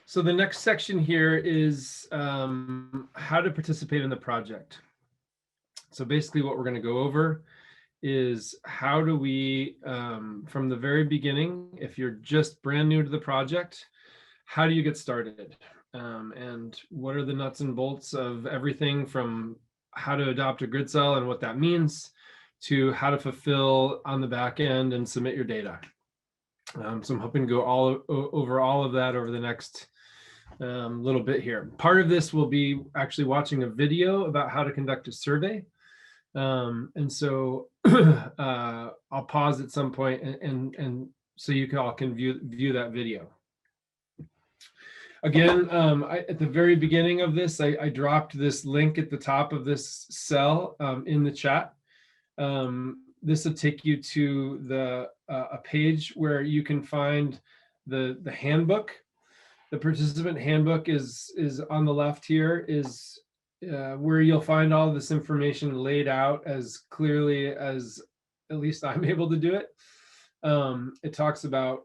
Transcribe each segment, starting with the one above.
So the next section here is how to participate in the project. So basically what we're going to go over is how do we, from the very beginning, if you're just brand new to the project, how do you get started? And what are the nuts and bolts of everything from how to adopt a grid cell and what that means to how to fulfill on the back end and submit your data. So I'm hoping to go over all of that over the next little bit here. Part of this will be actually watching a video about how to conduct a survey. And so I'll pause at some point and so you all can view that video. Again, at the very beginning of this, I dropped this link at the top of this cell in the chat. This will take you to a page where you can find the handbook. The participant handbook is on the left here, is where you'll find all this information laid out as clearly as at least I'm able to do it. It talks about,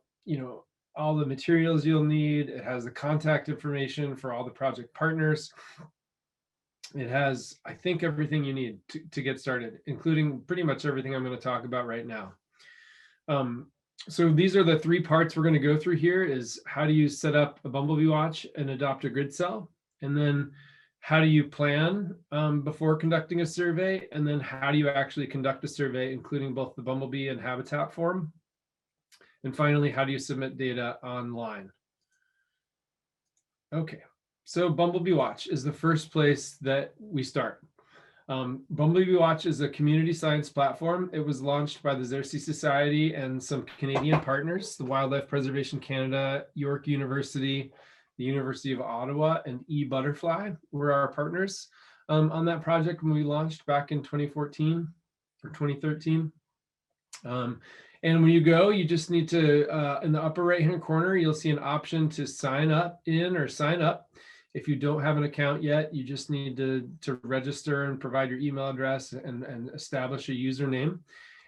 all the materials you'll need. It has the contact information for all the project partners. It has, I think, everything you need to get started, including pretty much everything I'm going to talk about right now. So these are the three parts we're going to go through here: is how do you set up a Bumblebee watch and adopt a grid cell? And then how do you plan before conducting a survey? And then how do you actually conduct a survey, including both the Bumblebee and habitat form? And finally, how do you submit data online? Okay, so Bumblebee Watch is the first place that we start. Bumblebee Watch is a community science platform. It was launched by the Xerces Society and some Canadian partners, the Wildlife Preservation Canada, York University, the University of Ottawa, and eButterfly were our partners on that project when we launched back in 2014 or 2013. And when you go, you just need to, in the upper right-hand corner, you'll see an option to sign up in or sign up. If you don't have an account yet, you just need to register and provide your email address and establish a username.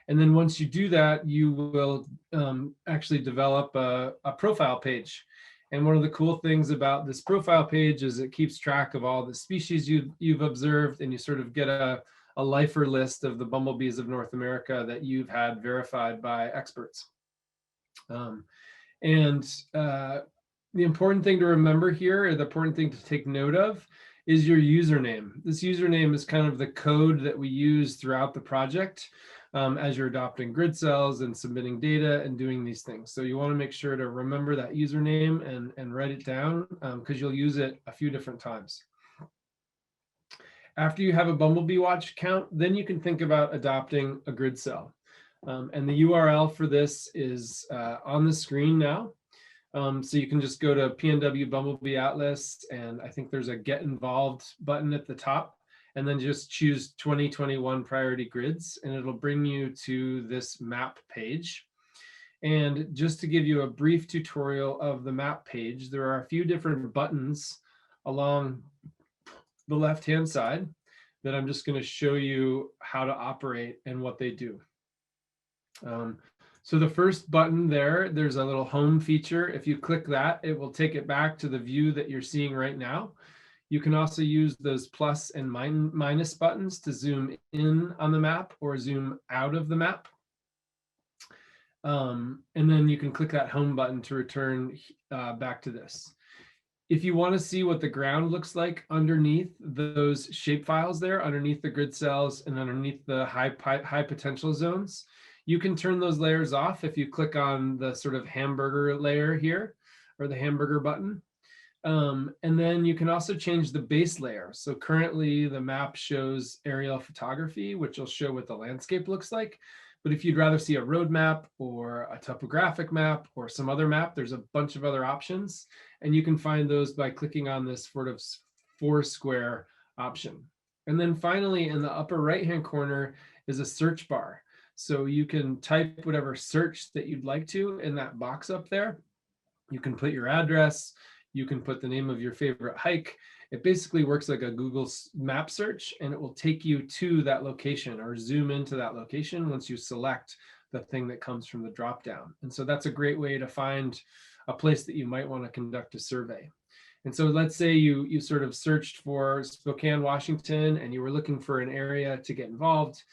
And then once you do that, you will actually develop a profile page. And one of the cool things about this profile page is it keeps track of all the species you've observed, and you sort of get a lifer list of the bumblebees of North America that you've had verified by experts. The important thing to remember here, or the important thing to take note of, is your username. This username is kind of the code that we use throughout the project as you're adopting grid cells and submitting data and doing these things. So you want to make sure to remember that username and write it down because you'll use it a few different times. After you have a Bumblebee Watch account, then you can think about adopting a grid cell. And the URL for this is on the screen now. So you can just go to PNW Bumblebee Atlas, and I think there's a Get Involved button at the top, and then just choose 2021 priority grids, and it'll bring you to this map page. And just to give you a brief tutorial of the map page, there are a few different buttons along the left-hand side that I'm just going to show you how to operate and what they do. So the first button there's a little home feature. If you click that, it will take it back to the view that you're seeing right now. You can also use those plus and minus buttons to zoom in on the map or zoom out of the map. And then you can click that home button to return back to this. If you want to see what the ground looks like underneath those shape files there, underneath the grid cells and underneath the high potential zones, you can turn those layers off if you click on the sort of hamburger layer here, or the hamburger button. And then you can also change the base layer. So currently the map shows aerial photography, which will show what the landscape looks like. But if you'd rather see a road map or a topographic map or some other map, there's a bunch of other options. And you can find those by clicking on this sort of 4-square option. And then finally, in the upper right-hand corner is a search bar. So you can type whatever search that you'd like to in that box up there. You can put your address. You can put the name of your favorite hike. It basically works like a Google map search, and it will take you to that location or zoom into that location once you select the thing that comes from the dropdown. And so that's a great way to find a place that you might want to conduct a survey. And so let's say you sort of searched for Spokane, Washington, and you were looking for an area to get involved,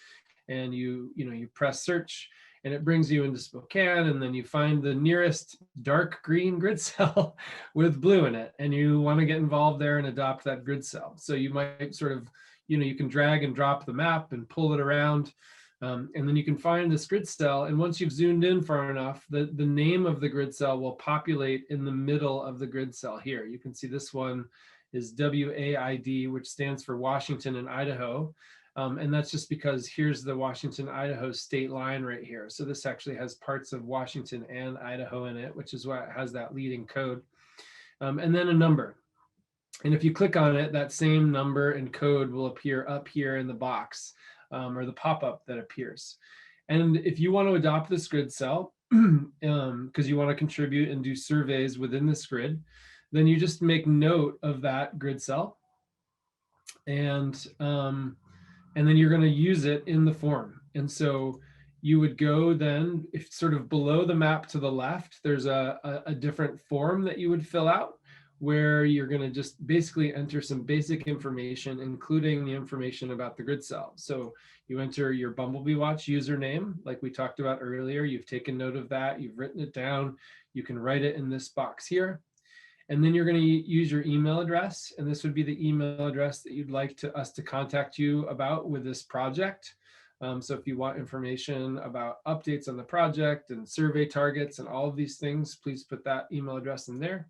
and you press search, and it brings you into Spokane, and then you find the nearest dark green grid cell with blue in it, and you want to get involved there and adopt that grid cell. So you might sort of, you can drag and drop the map and pull it around, and then you can find this grid cell. And once you've zoomed in far enough, the name of the grid cell will populate in the middle of the grid cell here. You can see this one is WAID, which stands for Washington and Idaho. And that's just because here's the Washington-Idaho state line right here. So this actually has parts of Washington and Idaho in it, which is why it has that leading code. And then a number. And if you click on it, that same number and code will appear up here in the box, or the pop-up that appears. And if you want to adopt this grid cell, because you want to contribute and do surveys within this grid, then you just make note of that grid cell. And then you're going to use it in the form. And so you would go then, if sort of below the map to the left, there's a different form that you would fill out, where you're going to just basically enter some basic information, including the information about the grid cell. So you enter your Bumblebee Watch username, like we talked about earlier. You've taken note of that. You've written it down. You can write it in this box here. And then you're going to use your email address. And this would be the email address that you'd like us to contact you about with this project. So if you want information about updates on the project and survey targets and all of these things, please put that email address in there.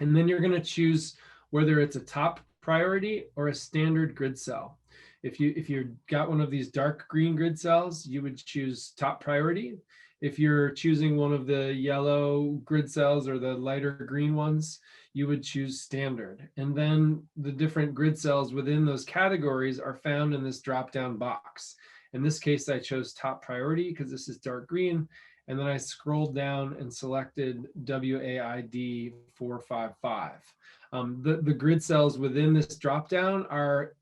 And then you're going to choose whether it's a top priority or a standard grid cell. If you got one of these dark green grid cells, you would choose top priority. If you're choosing one of the yellow grid cells or the lighter green ones, you would choose standard. And then the different grid cells within those categories are found in this drop-down box. In this case, I chose top priority because this is dark green. And then I scrolled down and selected WAID 455. The grid cells within this dropdown are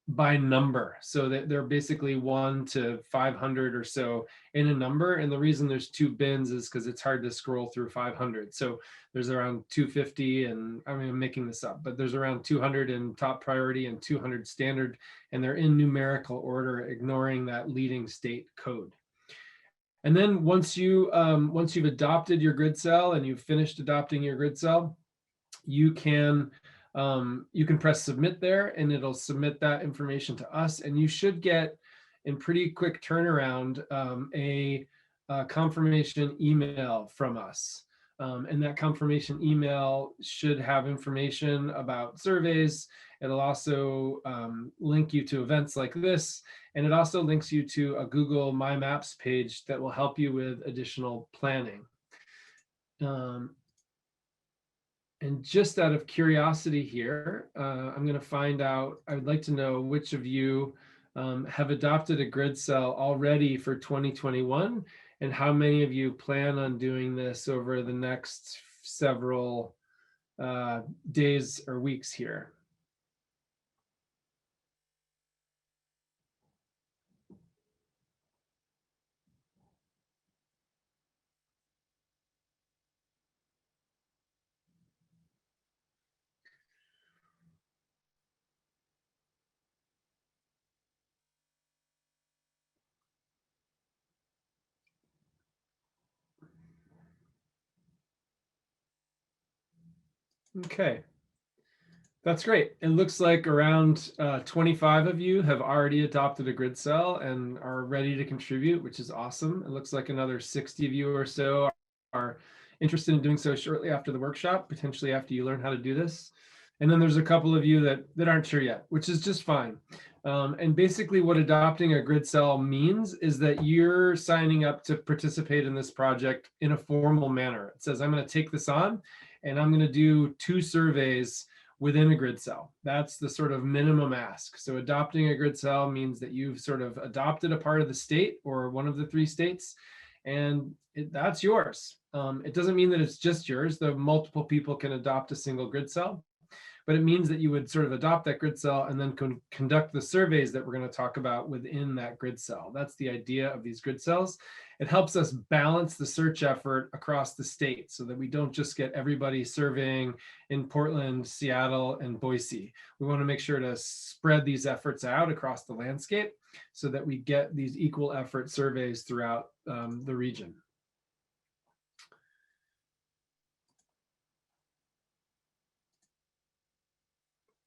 by number. So they're basically 1 to 500 or so in a number. And the reason there's 2 bins is because it's hard to scroll through 500. So there's around 250, and I mean, I'm making this up, but there's around 200 in top priority and 200 standard, and they're in numerical order, ignoring that leading state code. And then once you've adopted your grid cell and you've finished adopting your grid cell, you can press submit there, and it'll submit that information to us. And you should get, in pretty quick turnaround, a confirmation email from us. And that confirmation email should have information about surveys. It'll also link you to events like this. And it also links you to a Google My Maps page that will help you with additional planning. And just out of curiosity here, I'm going to find out, I would like to know which of you have adopted a grid cell already for 2021, and how many of you plan on doing this over the next several days or weeks here. Okay, that's great. It looks like around 25 of you have already adopted a grid cell and are ready to contribute, which is awesome. It looks like another 60 of you or so are interested in doing so shortly after the workshop, potentially after you learn how to do this. And then there's a couple of you that aren't sure yet, which is just fine. And basically what adopting a grid cell means is that you're signing up to participate in this project in a formal manner. It says, I'm going to take this on, and I'm going to do 2 surveys within a grid cell. That's the sort of minimum ask. So adopting a grid cell means that you've sort of adopted a part of the state or one of the 3 states, and that's yours. It doesn't mean that it's just yours, though multiple people can adopt a single grid cell. but it means that you would sort of adopt that grid cell and then conduct the surveys that we're going to talk about within that grid cell. That's the idea of these grid cells. It helps us balance the search effort across the state so that we don't just get everybody surveying in Portland, Seattle, and Boise. We want to make sure to spread these efforts out across the landscape so that we get these equal effort surveys throughout the region.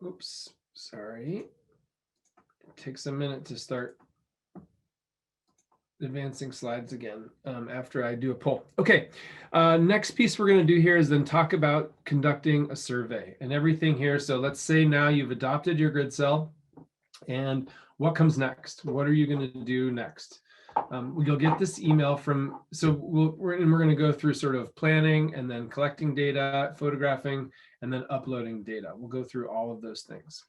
Oops, sorry. It takes a minute to start advancing slides again after I do a poll. Okay, next piece we're going to do here is then talk about conducting a survey and everything here. So let's say now you've adopted your grid cell, and what comes next? What are you going to do next? You'll get this email from, so we're going to go through sort of planning and then collecting data, photographing, and then uploading data. We'll go through all of those things.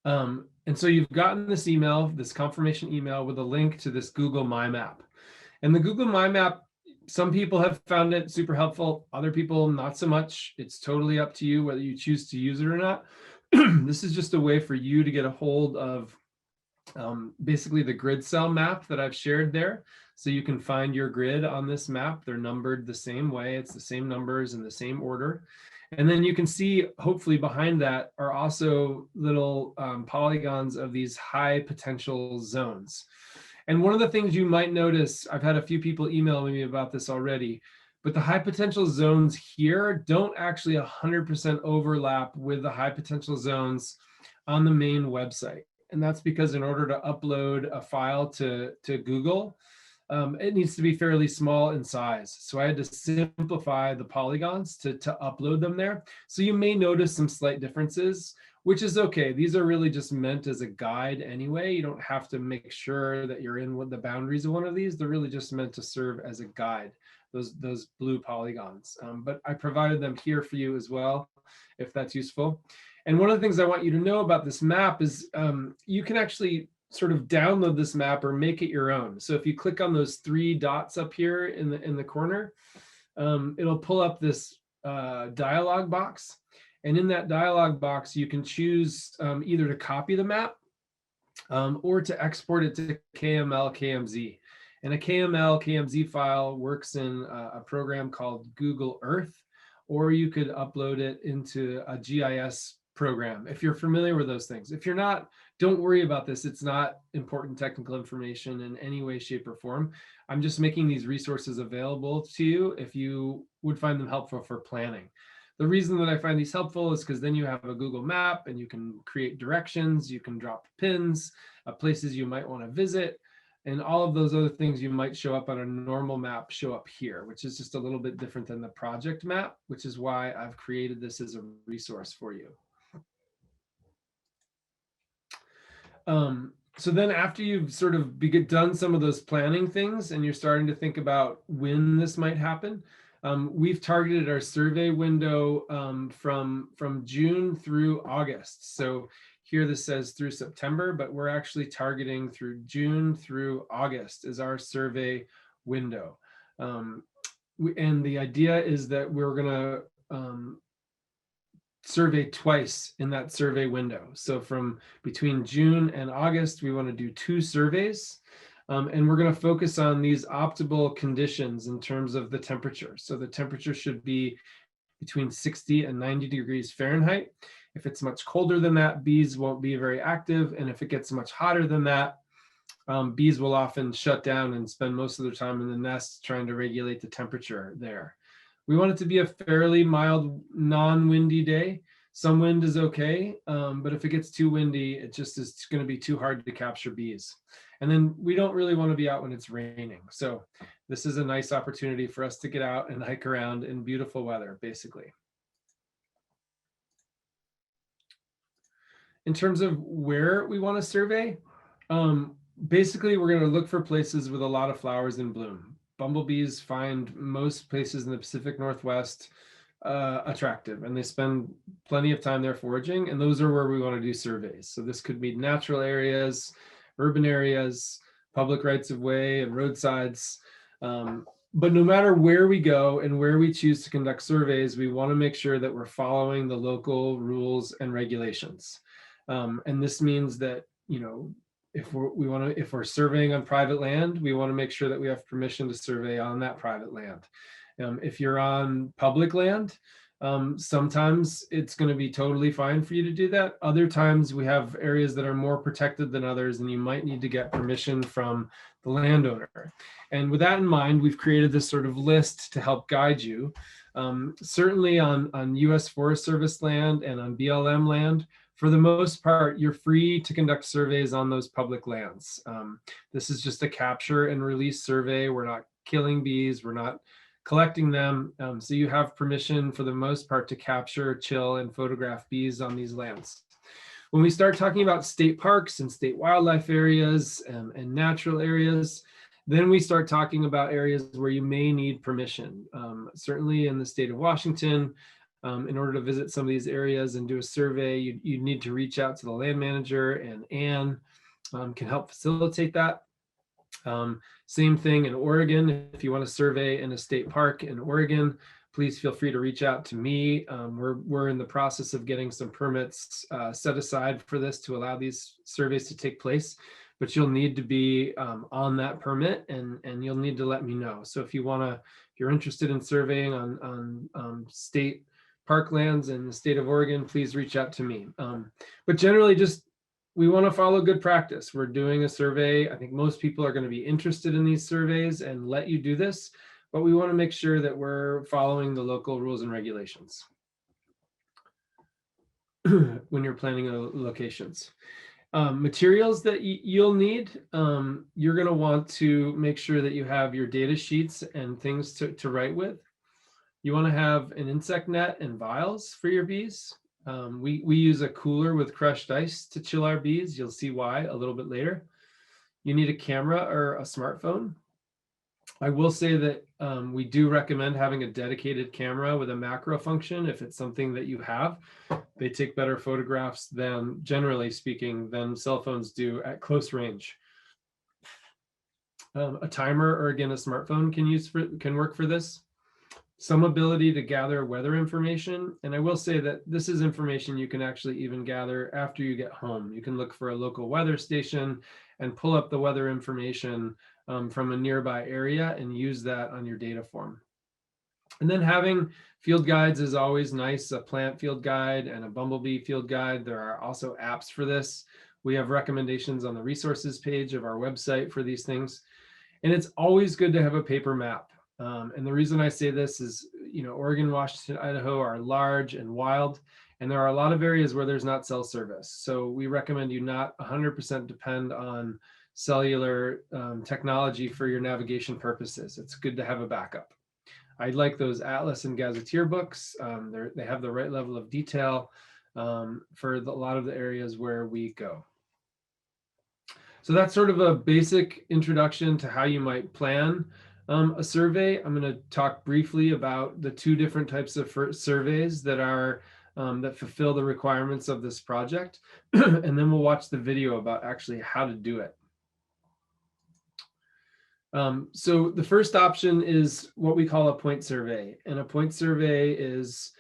And so you've gotten this email, this confirmation email with a link to this Google My Map. And the Google My Map, some people have found it super helpful, other people not so much. It's totally up to you whether you choose to use it or not. This is just a way for you to get a hold of basically the grid cell map that I've shared there. So you can find your grid on this map. They're numbered the same way. It's the same numbers in the same order. And then you can see, hopefully behind that are also little polygons of these high potential zones. And one of the things you might notice, I've had a few people email me about this already, but the high potential zones here don't actually 100% overlap with the high potential zones on the main website. And that's because in order to upload a file to Google, it needs to be fairly small in size. So I had to simplify the polygons to upload them there. So you may notice some slight differences, which is okay. These are really just meant as a guide anyway. You don't have to make sure that you're in the boundaries of one of these. They're really just meant to serve as a guide, those blue polygons. But I provided them here for you as well, if that's useful. And one of the things I want you to know about this map is you can actually sort of download this map or make it your own. So if you click on those three dots up here in the corner, it'll pull up this dialog box. And in that dialog box, you can choose either to copy the map or to export it to KML KMZ. And a KML KMZ file works in a program called Google Earth, or you could upload it into a GIS program if you're familiar with those things. If you're not, don't worry about this. It's not important technical information in any way, shape, or form. I'm just making these resources available to you if you would find them helpful for planning. The reason that I find these helpful is because then you have a Google map and you can create directions, you can drop pins, places you might want to visit, and all of those other things you might show up on a normal map show up here, which is just a little bit different than the project map, which is why I've created this as a resource for you. So then after you've sort of done some of those planning things and you're starting to think about when this might happen, we've targeted our survey window from June through August. So here this says through September, but we're actually targeting through June through August is our survey window. And the idea is that we're going to survey twice in that survey window. So from between June and August, we want to do 2 surveys. And we're going to focus on these optimal conditions in terms of the temperature. So the temperature should be between 60 and 90 degrees Fahrenheit. If it's much colder than that, bees won't be very active. And if it gets much hotter than that, bees will often shut down and spend most of their time in the nest trying to regulate the temperature there. We want it to be a fairly mild, non-windy day. Some wind is okay, but if it gets too windy, it just is going to be too hard to capture bees. And then we don't really want to be out when it's raining. So this is a nice opportunity for us to get out and hike around in beautiful weather, basically. In terms of where we want to survey, basically we're going to look for places with a lot of flowers in bloom. Bumblebees find most places in the Pacific Northwest attractive, and they spend plenty of time there foraging, and those are where we want to do surveys. So this could be natural areas, urban areas, public rights of way and roadsides. But no matter where we go and where we choose to conduct surveys, we want to make sure that we're following the local rules and regulations. And this means that, if we're surveying on private land, we want to make sure that we have permission to survey on that private land. If you're on public land, sometimes it's going to be totally fine for you to do that. Other times we have areas that are more protected than others, and you might need to get permission from the landowner. And with that in mind, we've created this sort of list to help guide you. Certainly on US Forest Service land and on BLM land, for the most part, you're free to conduct surveys on those public lands. This is just a capture and release survey. We're not killing bees. We're not collecting them. So you have permission for the most part to capture, chill, and photograph bees on these lands. When we start talking about state parks and state wildlife areas and natural areas, then we start talking about areas where you may need permission. Certainly in the state of Washington, in order to visit some of these areas and do a survey, you need to reach out to the land manager, and Anne can help facilitate that. Same thing in Oregon. If you want to survey in a state park in Oregon, please feel free to reach out to me. We're in the process of getting some permits set aside for this to allow these surveys to take place, but you'll need to be on that permit, and you'll need to let me know. So if you're interested in surveying on state parklands in the state of Oregon, please reach out to me. But generally, we want to follow good practice. We're doing a survey. I think most people are going to be interested in these surveys and let you do this, but we want to make sure that we're following the local rules and regulations when you're planning locations. Materials that you'll need, you're going to want to make sure that you have your data sheets and things to write with. You want to have an insect net and vials for your bees. We use a cooler with crushed ice to chill our bees. You'll see why a little bit later. You need a camera or a smartphone. I will say that we do recommend having a dedicated camera with a macro function if it's something that you have. They take better photographs than, generally speaking, than cell phones do at close range. A timer, or again, a smartphone can work for this. Some ability to gather weather information. And I will say that this is information you can actually even gather after you get home. You can look for a local weather station and pull up the weather information from a nearby area and use that on your data form. And then having field guides is always nice, a plant field guide and a bumblebee field guide. There are also apps for this. We have recommendations on the resources page of our website for these things. And it's always good to have a paper map. And the reason I say this is, Oregon, Washington, Idaho are large and wild, and there are a lot of areas where there's not cell service. So we recommend you not 100% depend on cellular technology for your navigation purposes. It's good to have a backup. I like those Atlas and Gazetteer books. They have the right level of detail for a lot of the areas where we go. So that's sort of a basic introduction to how you might plan a survey. I'm going to talk briefly about the two different types of surveys that fulfill the requirements of this project, and then we'll watch the video about actually how to do it. So the first option is what we call a point survey, and a point survey is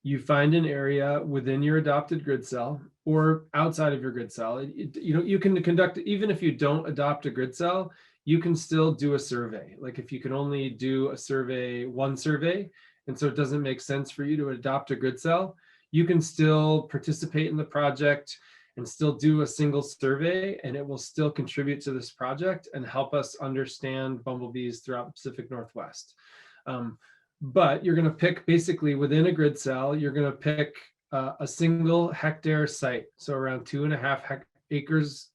you find an area within your adopted grid cell or outside of your grid cell. You can conduct, even if you don't adopt a grid cell, you can still do a survey. Like if you can only do one survey, and so it doesn't make sense for you to adopt a grid cell, you can still participate in the project and still do a single survey, and it will still contribute to this project and help us understand bumblebees throughout the Pacific Northwest. But you're going to pick, basically within a grid cell, you're going to pick a single hectare site, so around 2.5 acres.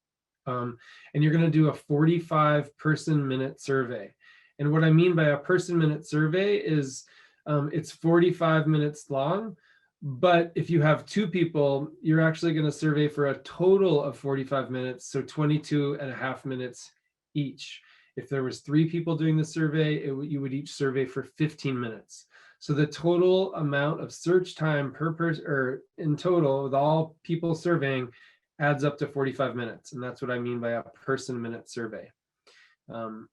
And you're going to do a 45 person minute survey. And what I mean by a person minute survey is it's 45 minutes long, but if you have 2 people, you're actually going to survey for a total of 45 minutes, so 22.5 minutes each. If there was 3 people doing the survey, you would each survey for 15 minutes. So the total amount of search time per person, or in total with all people surveying, adds up to 45 minutes. And that's what I mean by a person minute survey. And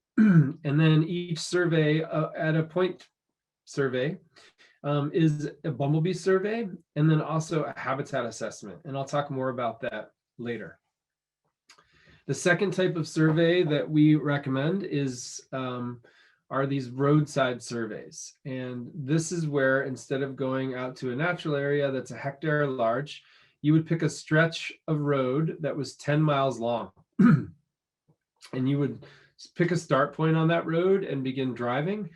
then each survey at a point survey is a bumblebee survey, and then also a habitat assessment. And I'll talk more about that later. The second type of survey that we recommend are these roadside surveys. And this is where, instead of going out to a natural area that's a hectare large, you would pick a stretch of road that was 10 miles long. And you would pick a start point on that road and begin driving.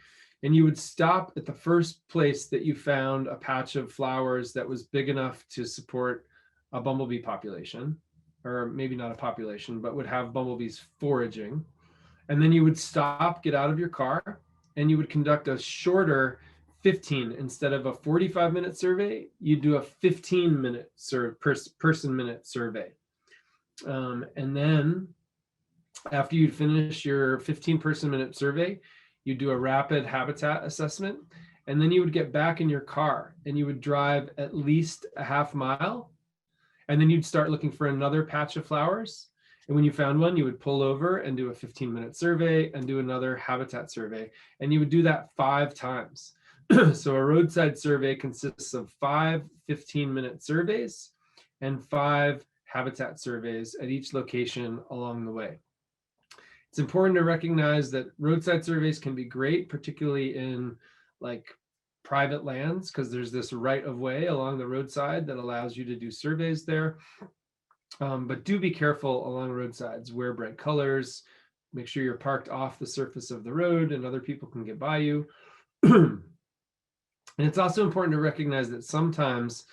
And you would stop at the first place that you found a patch of flowers that was big enough to support a bumblebee population, or maybe not a population, but would have bumblebees foraging. And then you would stop, get out of your car, and you would conduct a shorter 15, instead of a 45-minute survey, you do a 15-minute person-minute survey. And then after you'd finish your 15 person-minute survey, you do a rapid habitat assessment, and then you would get back in your car and you would drive at least a half mile, and then you'd start looking for another patch of flowers. And when you found one, you would pull over and do a 15-minute survey and do another habitat survey. And you would do that 5 times. So a roadside survey consists of 5 15-minute surveys and 5 habitat surveys at each location along the way. It's important to recognize that roadside surveys can be great, particularly in like private lands, because there's this right of way along the roadside that allows you to do surveys there. But do be careful along roadsides. Wear bright colors. Make sure you're parked off the surface of the road and other people can get by you. And it's also important to recognize that sometimes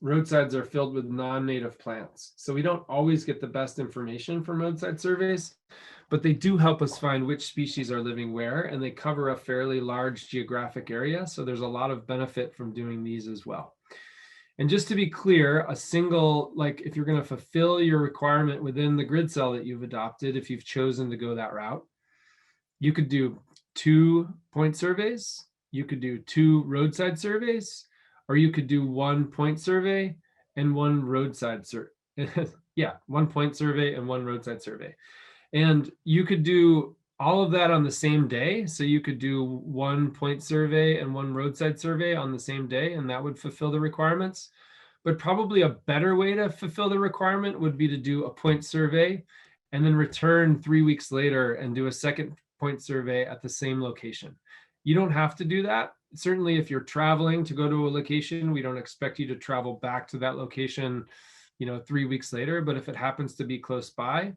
roadsides are filled with non-native plants. So we don't always get the best information from roadside surveys, but they do help us find which species are living where, and they cover a fairly large geographic area. So there's a lot of benefit from doing these as well. And just to be clear, if you're going to fulfill your requirement within the grid cell that you've adopted, if you've chosen to go that route, you could do 2 point surveys, you could do 2 roadside surveys, or you could do 1 point survey and 1 roadside survey. Yeah, 1 point survey and 1 roadside survey. And you could do all of that on the same day. So you could do 1 point survey and 1 roadside survey on the same day, and that would fulfill the requirements. But probably a better way to fulfill the requirement would be to do a point survey and then return 3 weeks later and do a second point survey at the same location. You don't have to do that. Certainly, if you're traveling to go to a location, we don't expect you to travel back to that location, 3 weeks later. But if it happens to be close by,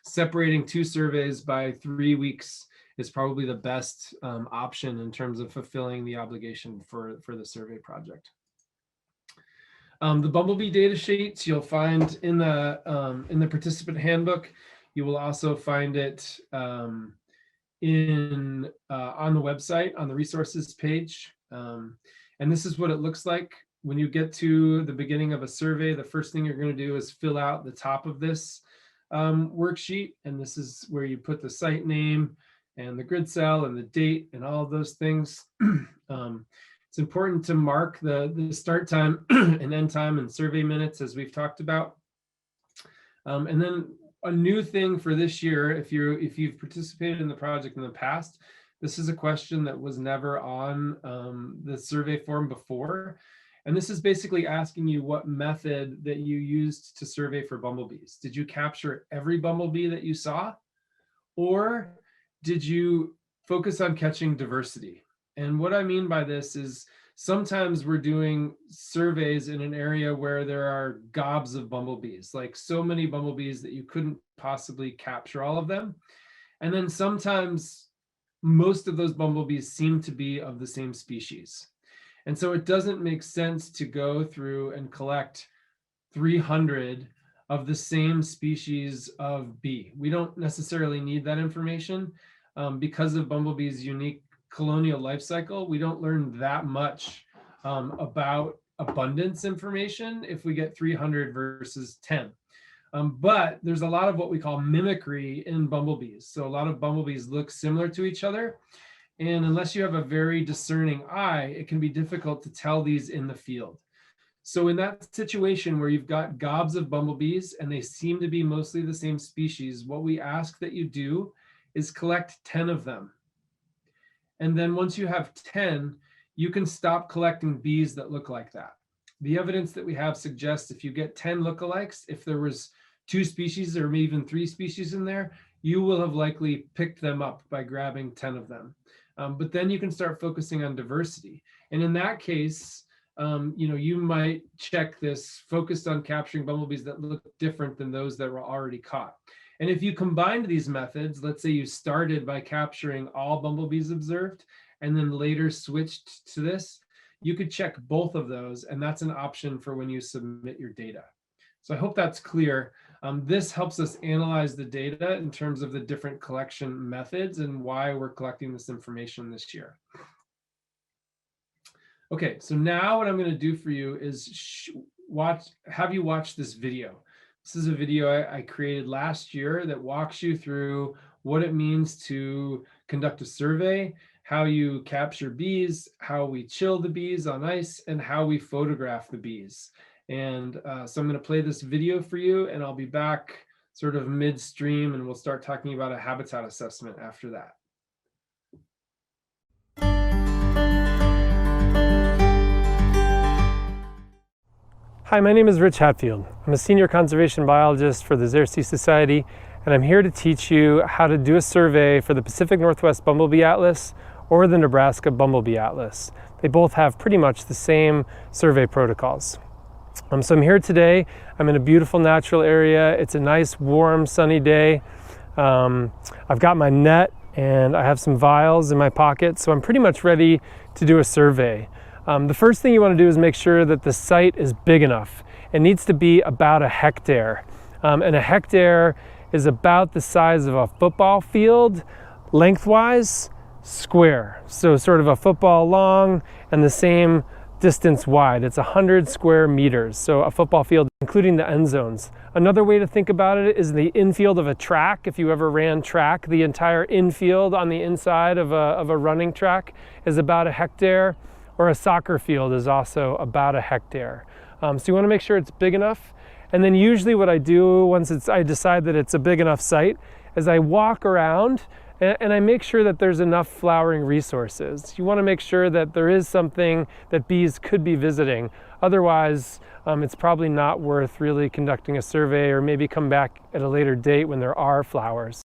separating 2 surveys by 3 weeks is probably the best option in terms of fulfilling the obligation for the survey project. The Bumblebee data sheets you'll find in the Participant Handbook. You will also find it on the website on the resources page. And this is what it looks like. When you get to the beginning of a survey, the first thing you're going to do is fill out the top of this worksheet. And this is where you put the site name and the grid cell and the date and all of those things. It's important to mark the start time and end time and survey minutes, as we've talked about. And then a new thing for this year, if you've participated in the project in the past, this is a question that was never on the survey form before. And this is basically asking you what method that you used to survey for bumblebees. Did you capture every bumblebee that you saw? Or did you focus on catching diversity? And what I mean by this is sometimes we're doing surveys in an area where there are gobs of bumblebees, like so many bumblebees that you couldn't possibly capture all of them. And then sometimes most of those bumblebees seem to be of the same species. And so it doesn't make sense to go through and collect 300 of the same species of bee. We don't necessarily need that information because of bumblebees' unique colonial life cycle. We don't learn that much about abundance information if we get 300 versus 10. But there's a lot of what we call mimicry in bumblebees. So a lot of bumblebees look similar to each other. And unless you have a very discerning eye, it can be difficult to tell these in the field. So in that situation where you've got gobs of bumblebees and they seem to be mostly the same species, what we ask that you do is collect 10 of them. And then once you have 10, you can stop collecting bees that look like that. The evidence that we have suggests if you get 10 lookalikes, if there was 2 species or maybe even 3 species in there, you will have likely picked them up by grabbing 10 of them. But then you can start focusing on diversity. And in that case, you might check this focused on capturing bumblebees that look different than those that were already caught. And if you combined these methods, let's say you started by capturing all bumblebees observed and then later switched to this, you could check both of those, and that's an option for when you submit your data. So I hope that's clear. This helps us analyze the data in terms of the different collection methods and why we're collecting this information this year. Okay, so now what I'm going to do for you is have you watch this video. This is a video I created last year that walks you through what it means to conduct a survey, how you capture bees, how we chill the bees on ice, and how we photograph the bees. And so I'm going to play this video for you, and I'll be back sort of midstream, and we'll start talking about a habitat assessment after that. Hi, my name is Rich Hatfield. I'm a senior conservation biologist for the Xerces Society, and I'm here to teach you how to do a survey for the Pacific Northwest Bumblebee Atlas or the Nebraska Bumblebee Atlas. They both have pretty much the same survey protocols. So I'm here today. I'm in a beautiful natural area. It's a nice, warm, sunny day. I've got my net and I have some vials in my pocket, so I'm pretty much ready to do a survey. The first thing you want to do is make sure that the site is big enough. It needs to be about a hectare. And a hectare is about the size of a football field, lengthwise, square. So sort of a football long and the same distance wide. It's 100 square meters, so a football field, including the end zones. Another way to think about it is the infield of a track. If you ever ran track, the entire infield on the inside of a running track is about a hectare. Or a soccer field is also about a hectare. So you want to make sure it's big enough. And then usually what I do once I decide that it's a big enough site is I walk around and I make sure that there's enough flowering resources. You want to make sure that there is something that bees could be visiting. Otherwise, it's probably not worth really conducting a survey, or maybe come back at a later date when there are flowers.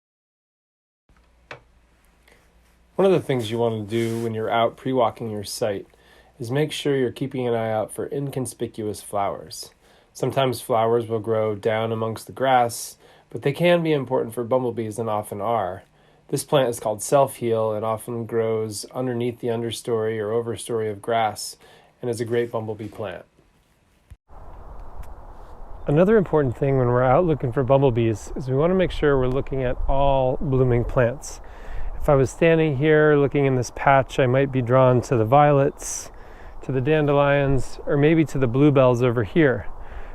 One of the things you want to do when you're out pre-walking your site is make sure you're keeping an eye out for inconspicuous flowers. Sometimes flowers will grow down amongst the grass, but they can be important for bumblebees and often are. This plant is called self-heal and often grows underneath the understory or overstory of grass and is a great bumblebee plant. Another important thing when we're out looking for bumblebees is we want to make sure we're looking at all blooming plants. If I was standing here looking in this patch, I might be drawn to the violets, to the dandelions, or maybe to the bluebells over here.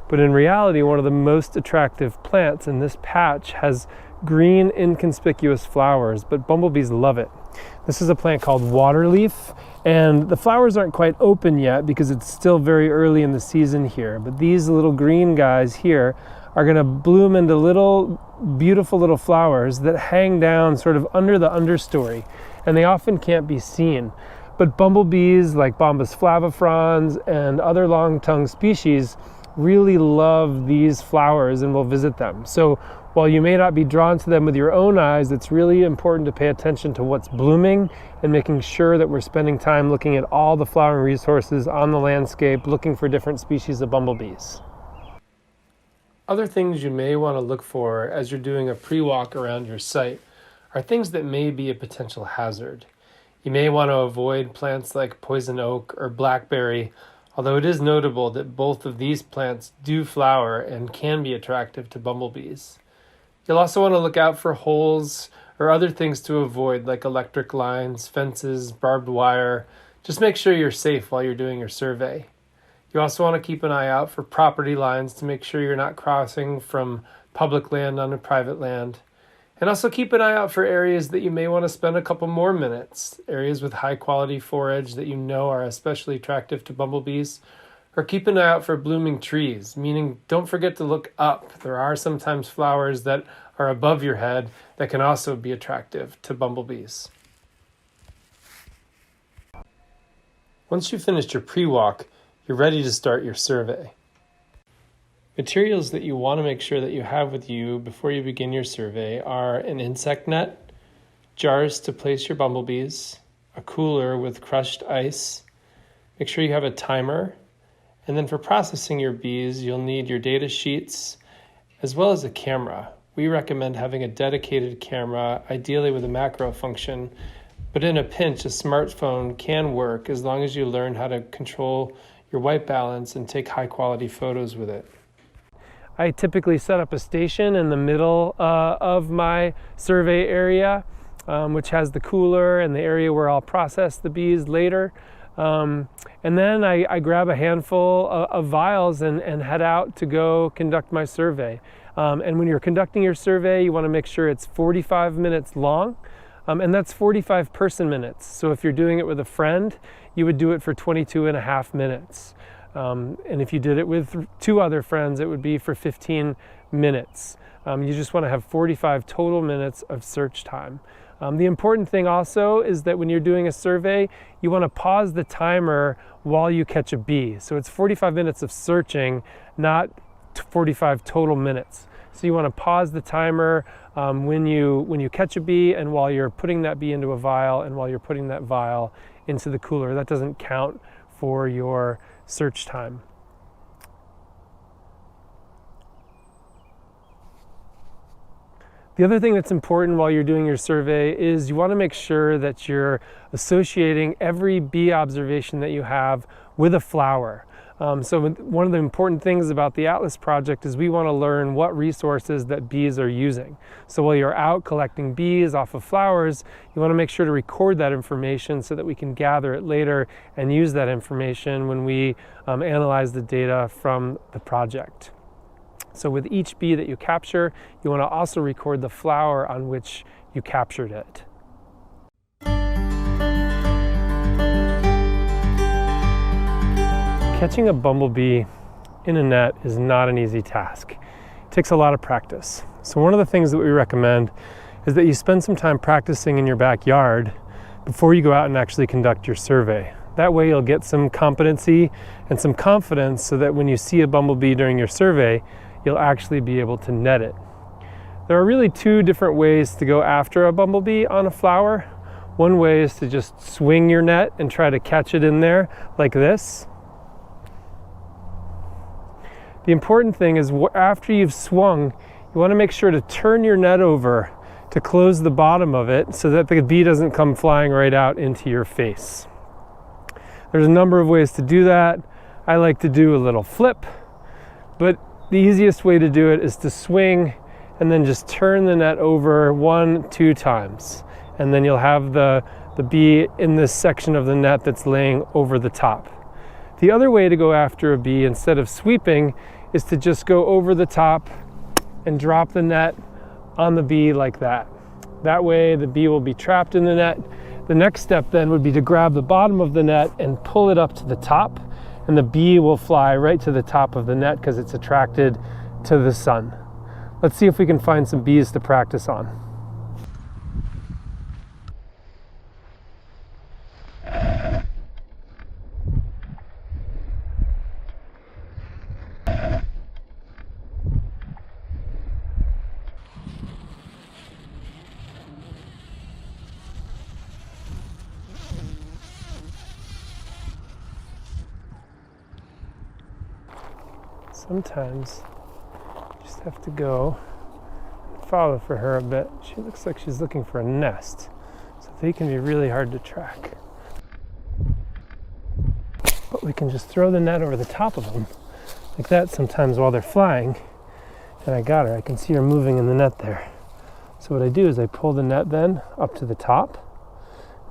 But in reality, one of the most attractive plants in this patch has green inconspicuous flowers, but bumblebees love it. This is a plant called waterleaf, and the flowers aren't quite open yet because it's still very early in the season here. But these little green guys here are going to bloom into little beautiful little flowers that hang down sort of under the understory, and they often can't be seen. But bumblebees like Bombus flavifrons and other long-tongued species really love these flowers and will visit them. So while you may not be drawn to them with your own eyes, it's really important to pay attention to what's blooming and making sure that we're spending time looking at all the flowering resources on the landscape, looking for different species of bumblebees. Other things you may want to look for as you're doing a pre-walk around your site are things that may be a potential hazard. You may want to avoid plants like poison oak or blackberry, although it is notable that both of these plants do flower and can be attractive to bumblebees. You'll also want to look out for holes or other things to avoid, like electric lines, fences, barbed wire. Just make sure you're safe while you're doing your survey. You also want to keep an eye out for property lines to make sure you're not crossing from public land onto private land. And also keep an eye out for areas that you may want to spend a couple more minutes, areas with high quality forage that you know are especially attractive to bumblebees, Or keep an eye out for blooming trees, meaning don't forget to look up. There are sometimes flowers that are above your head that can also be attractive to bumblebees. Once you've finished your pre-walk, you're ready to start your survey. Materials that you want to make sure that you have with you before you begin your survey are an insect net, jars to place your bumblebees, a cooler with crushed ice. Make sure you have a timer. And then for processing your bees, you'll need your data sheets as well as a camera. We recommend having a dedicated camera, ideally with a macro function, but in a pinch, a smartphone can work as long as you learn how to control your white balance and take high quality photos with it. I typically set up a station in the middle of my survey area, which has the cooler and the area where I'll process the bees later. And then I grab a handful of vials and head out to go conduct my survey. And when you're conducting your survey, you want to make sure it's 45 minutes long, and that's 45 person minutes. So if you're doing it with a friend, you would do it for 22 and a half minutes. And if you did it with 2 other friends, it would be for 15 minutes. You just want to have 45 total minutes of search time. The important thing also is that when you're doing a survey, you want to pause the timer while you catch a bee. So it's 45 minutes of searching, not 45 total minutes. So you want to pause the timer when you catch a bee, and while you're putting that bee into a vial, and while you're putting that vial into the cooler. That doesn't count for your search time. The other thing that's important while you're doing your survey is you want to make sure that you're associating every bee observation that you have with a flower. So one of the important things about the Atlas project is we want to learn what resources that bees are using. So while you're out collecting bees off of flowers, you want to make sure to record that information so that we can gather it later and use that information when we analyze the data from the project. So with each bee that you capture, you want to also record the flower on which you captured it. Catching a bumblebee in a net is not an easy task. It takes a lot of practice. So one of the things that we recommend is that you spend some time practicing in your backyard before you go out and actually conduct your survey. That way you'll get some competency and some confidence so that when you see a bumblebee during your survey, you'll actually be able to net it. There are really 2 different ways to go after a bumblebee on a flower. One way is to just swing your net and try to catch it in there like this. The important thing is after you've swung, you want to make sure to turn your net over to close the bottom of it so that the bee doesn't come flying right out into your face. There's a number of ways to do that. I like to do a little flip, but the easiest way to do it is to swing and then just turn the net over 1-2 times. And then you'll have the bee in this section of the net that's laying over the top. The other way to go after a bee instead of sweeping is to just go over the top and drop the net on the bee like that. That way the bee will be trapped in the net. The next step then would be to grab the bottom of the net and pull it up to the top, and the bee will fly right to the top of the net because it's attracted to the sun. Let's see if we can find some bees to practice on. Sometimes you just have to go and follow for her a bit. She looks like she's looking for a nest, so they can be really hard to track. But we can just throw the net over the top of them like that sometimes while they're flying. And I got her. I can see her moving in the net there. So what I do is I pull the net then up to the top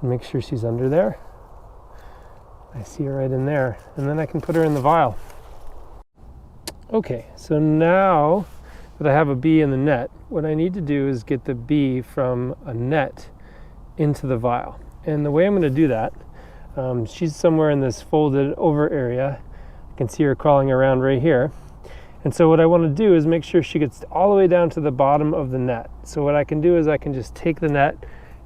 and make sure she's under there. I see her right in there, and then I can put her in the vial. Okay, so now that I have a bee in the net, what I need to do is get the bee from a net into the vial. And the way I'm going to do that, she's somewhere in this folded over area. I can see her crawling around right here. And so what I want to do is make sure she gets all the way down to the bottom of the net. So what I can do is I can just take the net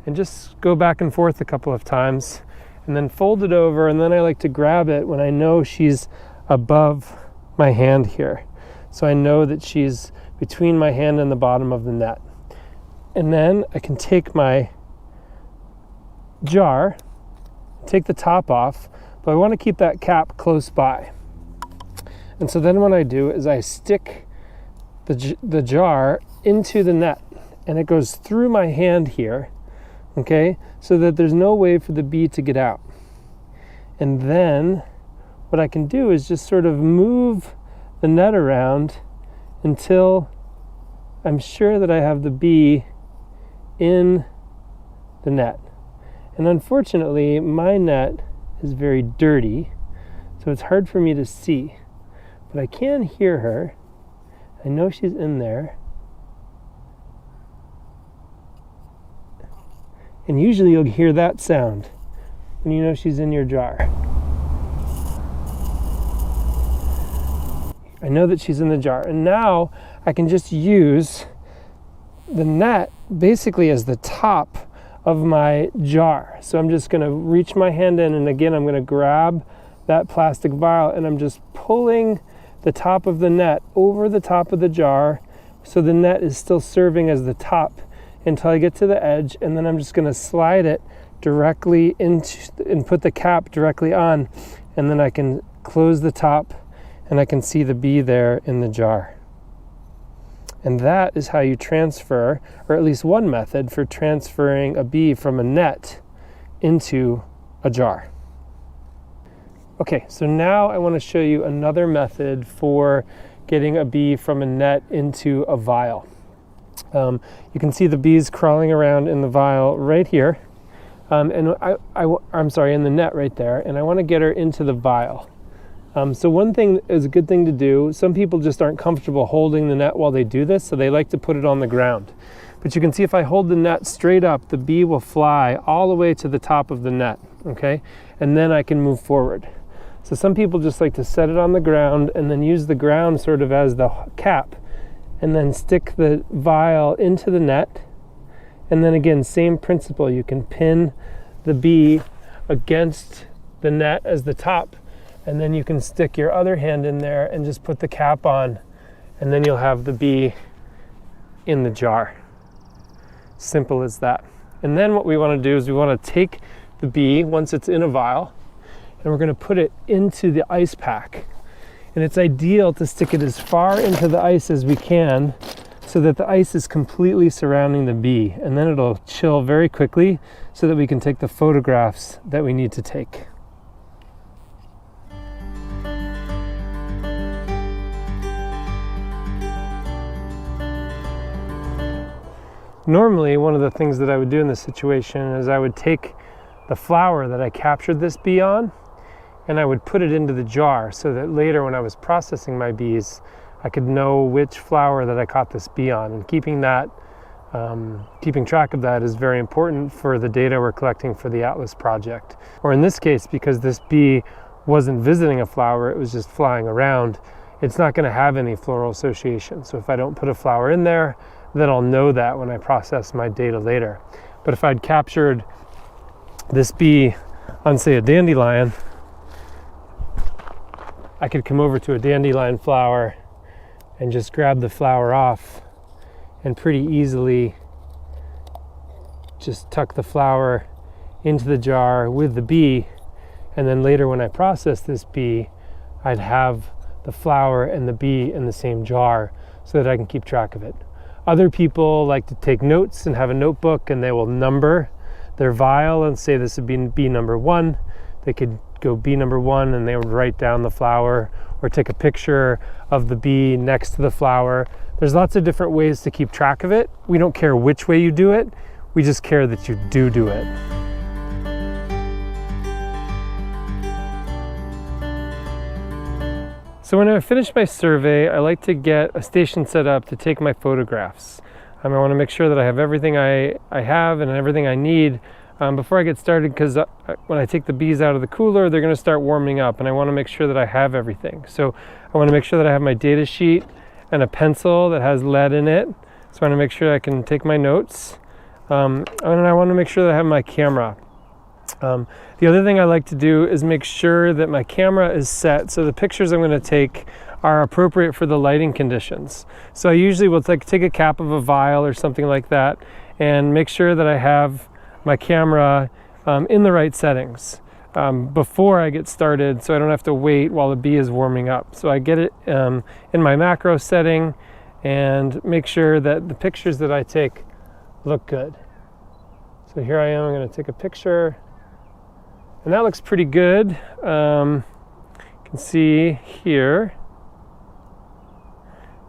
and just go back and forth a couple of times and then fold it over, and then I like to grab it when I know she's above my hand here. So I know that she's between my hand and the bottom of the net. And then I can take my jar, take the top off, but I want to keep that cap close by. And so then what I do is I stick the jar into the net, and it goes through my hand here, okay, so that there's no way for the bee to get out. And then what I can do is just sort of move the net around until I'm sure that I have the bee in the net. And unfortunately, my net is very dirty, so it's hard for me to see. But I can hear her. I know she's in there. And usually you'll hear that sound when you know she's in your jar. I know that she's in the jar. And now I can just use the net basically as the top of my jar. So I'm just going to reach my hand in, and again I'm going to grab that plastic vial, and I'm just pulling the top of the net over the top of the jar, so the net is still serving as the top until I get to the edge, and then I'm just going to slide it directly into and put the cap directly on, and then I can close the top and I can see the bee there in the jar. And that is how you transfer, or at least one method for transferring a bee from a net into a jar. Okay, so now I want to show you another method for getting a bee from a net into a vial. You can see the bees crawling around in the vial right here, and I'm sorry, in the net right there, and I want to get her into the vial. So one thing is a good thing to do. Some people just aren't comfortable holding the net while they do this, so they like to put it on the ground. But you can see if I hold the net straight up, the bee will fly all the way to the top of the net, okay? And then I can move forward. So some people just like to set it on the ground and then use the ground sort of as the cap, and then stick the vial into the net. And then again, same principle. You can pin the bee against the net as the top, and then you can stick your other hand in there and just put the cap on, and then you'll have the bee in the jar. Simple as that. And then what we want to do is we want to take the bee once it's in a vial, and we're going to put it into the ice pack. And it's ideal to stick it as far into the ice as we can, so that the ice is completely surrounding the bee, and then it'll chill very quickly so that we can take the photographs that we need to take. Normally, one of the things that I would do in this situation is I would take the flower that I captured this bee on, and I would put it into the jar so that later when I was processing my bees, I could know which flower that I caught this bee on. And keeping track of that is very important for the data we're collecting for the Atlas project. Or in this case, because this bee wasn't visiting a flower, it was just flying around, it's not going to have any floral association. So if I don't put a flower in there, then I'll know that when I process my data later. But if I'd captured this bee on, say, a dandelion, I could come over to a dandelion flower and just grab the flower off and pretty easily just tuck the flower into the jar with the bee. And then later when I process this bee, I'd have the flower and the bee in the same jar so that I can keep track of it. Other people like to take notes and have a notebook, and they will number their vial and say this would be bee number 1. They could go bee number 1 and they would write down the flower, or take a picture of the bee next to the flower. There's lots of different ways to keep track of it. We don't care which way you do it, we just care that you do it. So when I finish my survey, I like to get a station set up to take my photographs. I want to make sure that I have everything I have and everything I need before I get started, because when I take the bees out of the cooler, they're going to start warming up, and I want to make sure that I have everything. So I want to make sure that I have my data sheet and a pencil that has lead in it. So I want to make sure I can take my notes. And I want to make sure that I have my camera. The other thing I like to do is make sure that my camera is set so the pictures I'm going to take are appropriate for the lighting conditions. So I usually will take a cap of a vial or something like that and make sure that I have my camera in the right settings before I get started, so I don't have to wait while the bee is warming up. So I get it in my macro setting and make sure that the pictures that I take look good. So here I am, I'm going to take a picture, and that looks pretty good. You can see here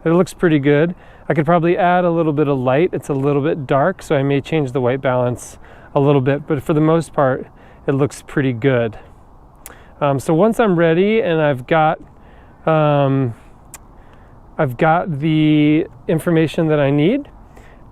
it looks pretty good. I could probably add a little bit of light. It's a little bit dark, so I may change the white balance a little bit, but for the most part it looks pretty good. So once I'm ready and I've got the information that I need,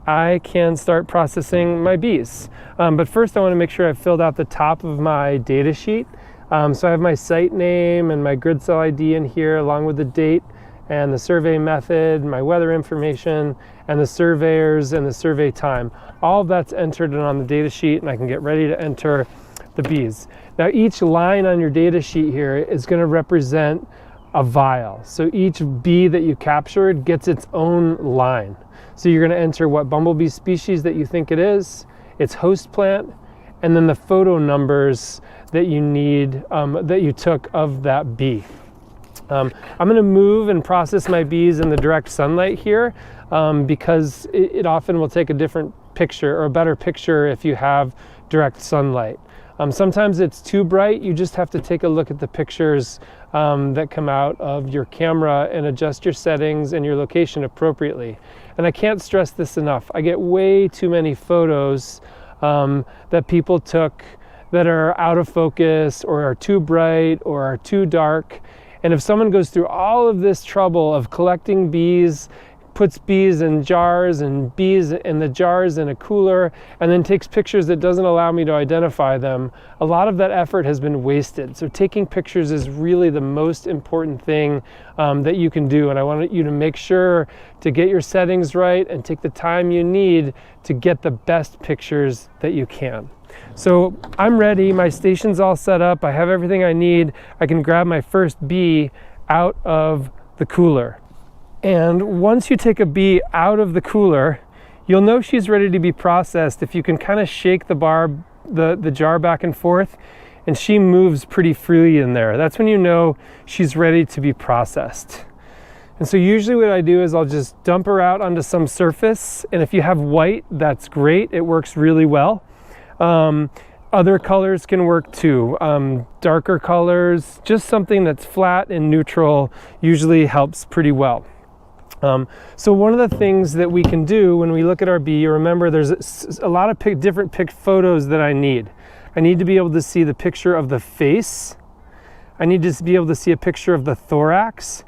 I can start processing my bees. But first I want to make sure I've filled out the top of my data sheet. So I have my site name and my grid cell ID in here, along with the date and the survey method, my weather information, and the surveyors and the survey time. All of that's entered in on the data sheet, and I can get ready to enter the bees. Now each line on your data sheet here is going to represent a vial. So each bee that you captured gets its own line. So you're going to enter what bumblebee species that you think it is, its host plant, and then the photo numbers that you need, that you took of that bee. I'm going to move and process my bees in the direct sunlight here because it often will take a different picture, or a better picture, if you have direct sunlight. Sometimes it's too bright. You just have to take a look at the pictures that come out of your camera and adjust your settings and your location appropriately. And I can't stress this enough. I get way too many photos that people took that are out of focus, or are too bright, or are too dark. And if someone goes through all of this trouble of collecting bees, puts bees in jars and bees in the jars in a cooler, and then takes pictures that doesn't allow me to identify them, a lot of that effort has been wasted. So taking pictures is really the most important thing that you can do. And I want you to make sure to get your settings right and take the time you need to get the best pictures that you can. So I'm ready, my station's all set up, I have everything I need. I can grab my first bee out of the cooler. And once you take a bee out of the cooler, you'll know she's ready to be processed if you can kind of shake the jar back and forth, and she moves pretty freely in there. That's when you know she's ready to be processed. And so usually what I do is I'll just dump her out onto some surface, and if you have white, that's great, it works really well. Other colors can work too. Darker colors, just something that's flat and neutral usually helps pretty well. So one of the things that we can do when we look at our bee, remember there's a lot of different photos that I need. I need to be able to see the picture of the face. I need to be able to see a picture of the thorax.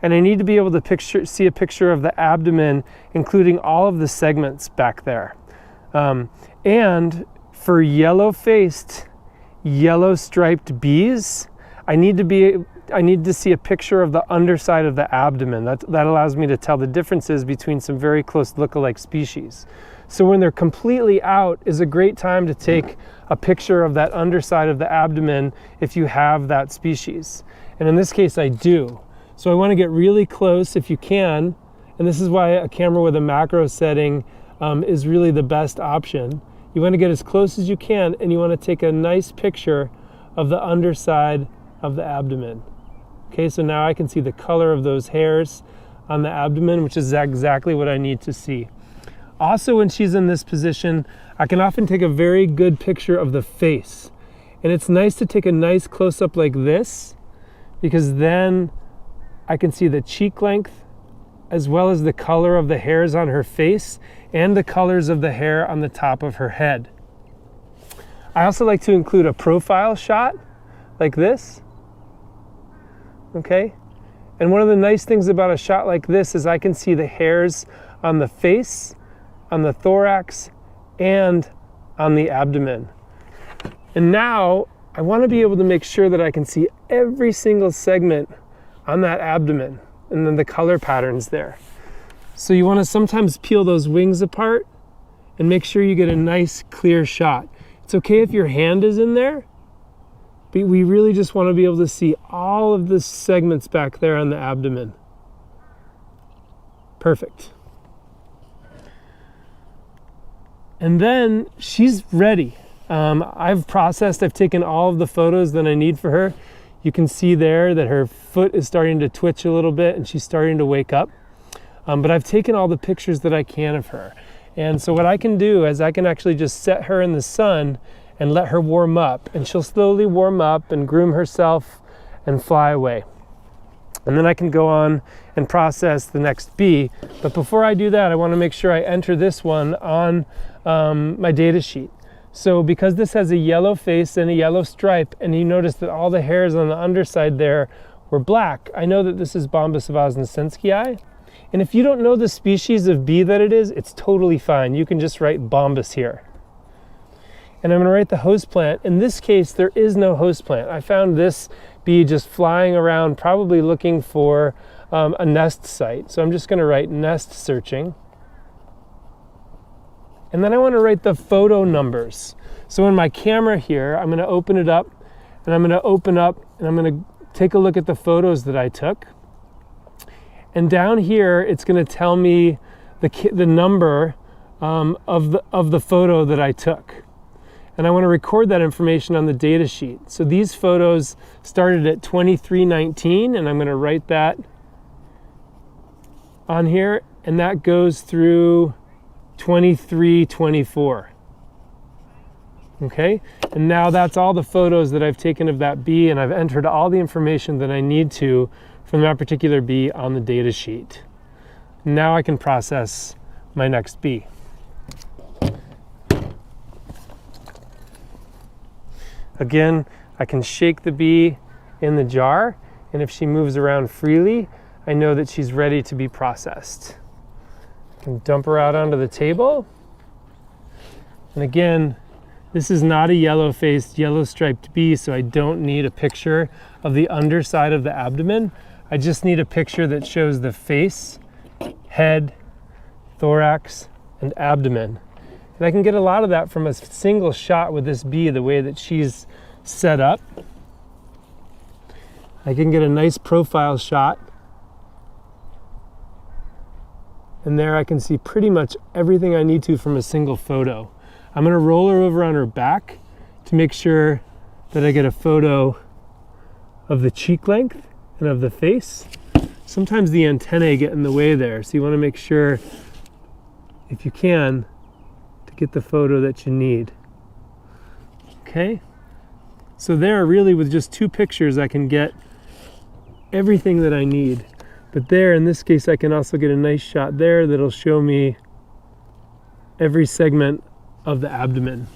And I need to be able to see a picture of the abdomen, including all of the segments back there. And for yellow-faced, yellow-striped bees, I need to see a picture of the underside of the abdomen. That allows me to tell the differences between some very close look-alike species. So when they're completely out is a great time to take a picture of that underside of the abdomen if you have that species. And in this case, I do. So I want to get really close if you can, and this is why a camera with a macro setting is really the best option. You want to get as close as you can, and you want to take a nice picture of the underside of the abdomen. Okay, so now I can see the color of those hairs on the abdomen, which is exactly what I need to see. Also, when she's in this position, I can often take a very good picture of the face. And it's nice to take a nice close-up like this, because then I can see the cheek length, as well as the color of the hairs on her face and the colors of the hair on the top of her head. I also like to include a profile shot like this. Okay? And one of the nice things about a shot like this is I can see the hairs on the face, on the thorax, and on the abdomen. And now I want to be able to make sure that I can see every single segment on that abdomen and then the color patterns there. So you want to sometimes peel those wings apart and make sure you get a nice clear shot. It's okay if your hand is in there, but we really just want to be able to see all of the segments back there on the abdomen. Perfect. And then she's ready. I've taken all of the photos that I need for her. You can see there that her foot is starting to twitch a little bit and she's starting to wake up. But I've taken all the pictures that I can of her. And so what I can do is I can actually just set her in the sun and let her warm up, and she'll slowly warm up and groom herself and fly away. And then I can go on and process the next bee. But before I do that, I want to make sure I enter this one on my data sheet. So because this has a yellow face and a yellow stripe, and you notice that all the hairs on the underside there were black, I know that this is Bombus vosnesenskii. And if you don't know the species of bee that it is, it's totally fine. You can just write Bombus here. And I'm going to write the host plant. In this case, there is no host plant. I found this bee just flying around, probably looking for a nest site. So I'm just going to write nest searching. And then I want to write the photo numbers. So in my camera here, I'm going to open it up, and I'm going to open up, and I'm going to take a look at the photos that I took. And down here, it's going to tell me the number of the photo that I took. And I want to record that information on the data sheet. So these photos started at 2319, and I'm going to write that on here, and that goes through 2324. Okay, and now that's all the photos that I've taken of that bee, and I've entered all the information that I need to from that particular bee on the data sheet. Now I can process my next bee. Again, I can shake the bee in the jar, and if she moves around freely, I know that she's ready to be processed. I can dump her out onto the table. And again, this is not a yellow-faced, yellow-striped bee, so I don't need a picture of the underside of the abdomen. I just need a picture that shows the face, head, thorax, and abdomen. And I can get a lot of that from a single shot with this bee, the way that she's set up. I can get a nice profile shot. And there I can see pretty much everything I need to from a single photo. I'm going to roll her over on her back to make sure that I get a photo of the cheek length and of the face. Sometimes the antennae get in the way there, so you want to make sure, if you can, to get the photo that you need. Okay, so there, really with just two pictures I can get everything that I need. But there, in this case, I can also get a nice shot there that'll show me every segment of the abdomen.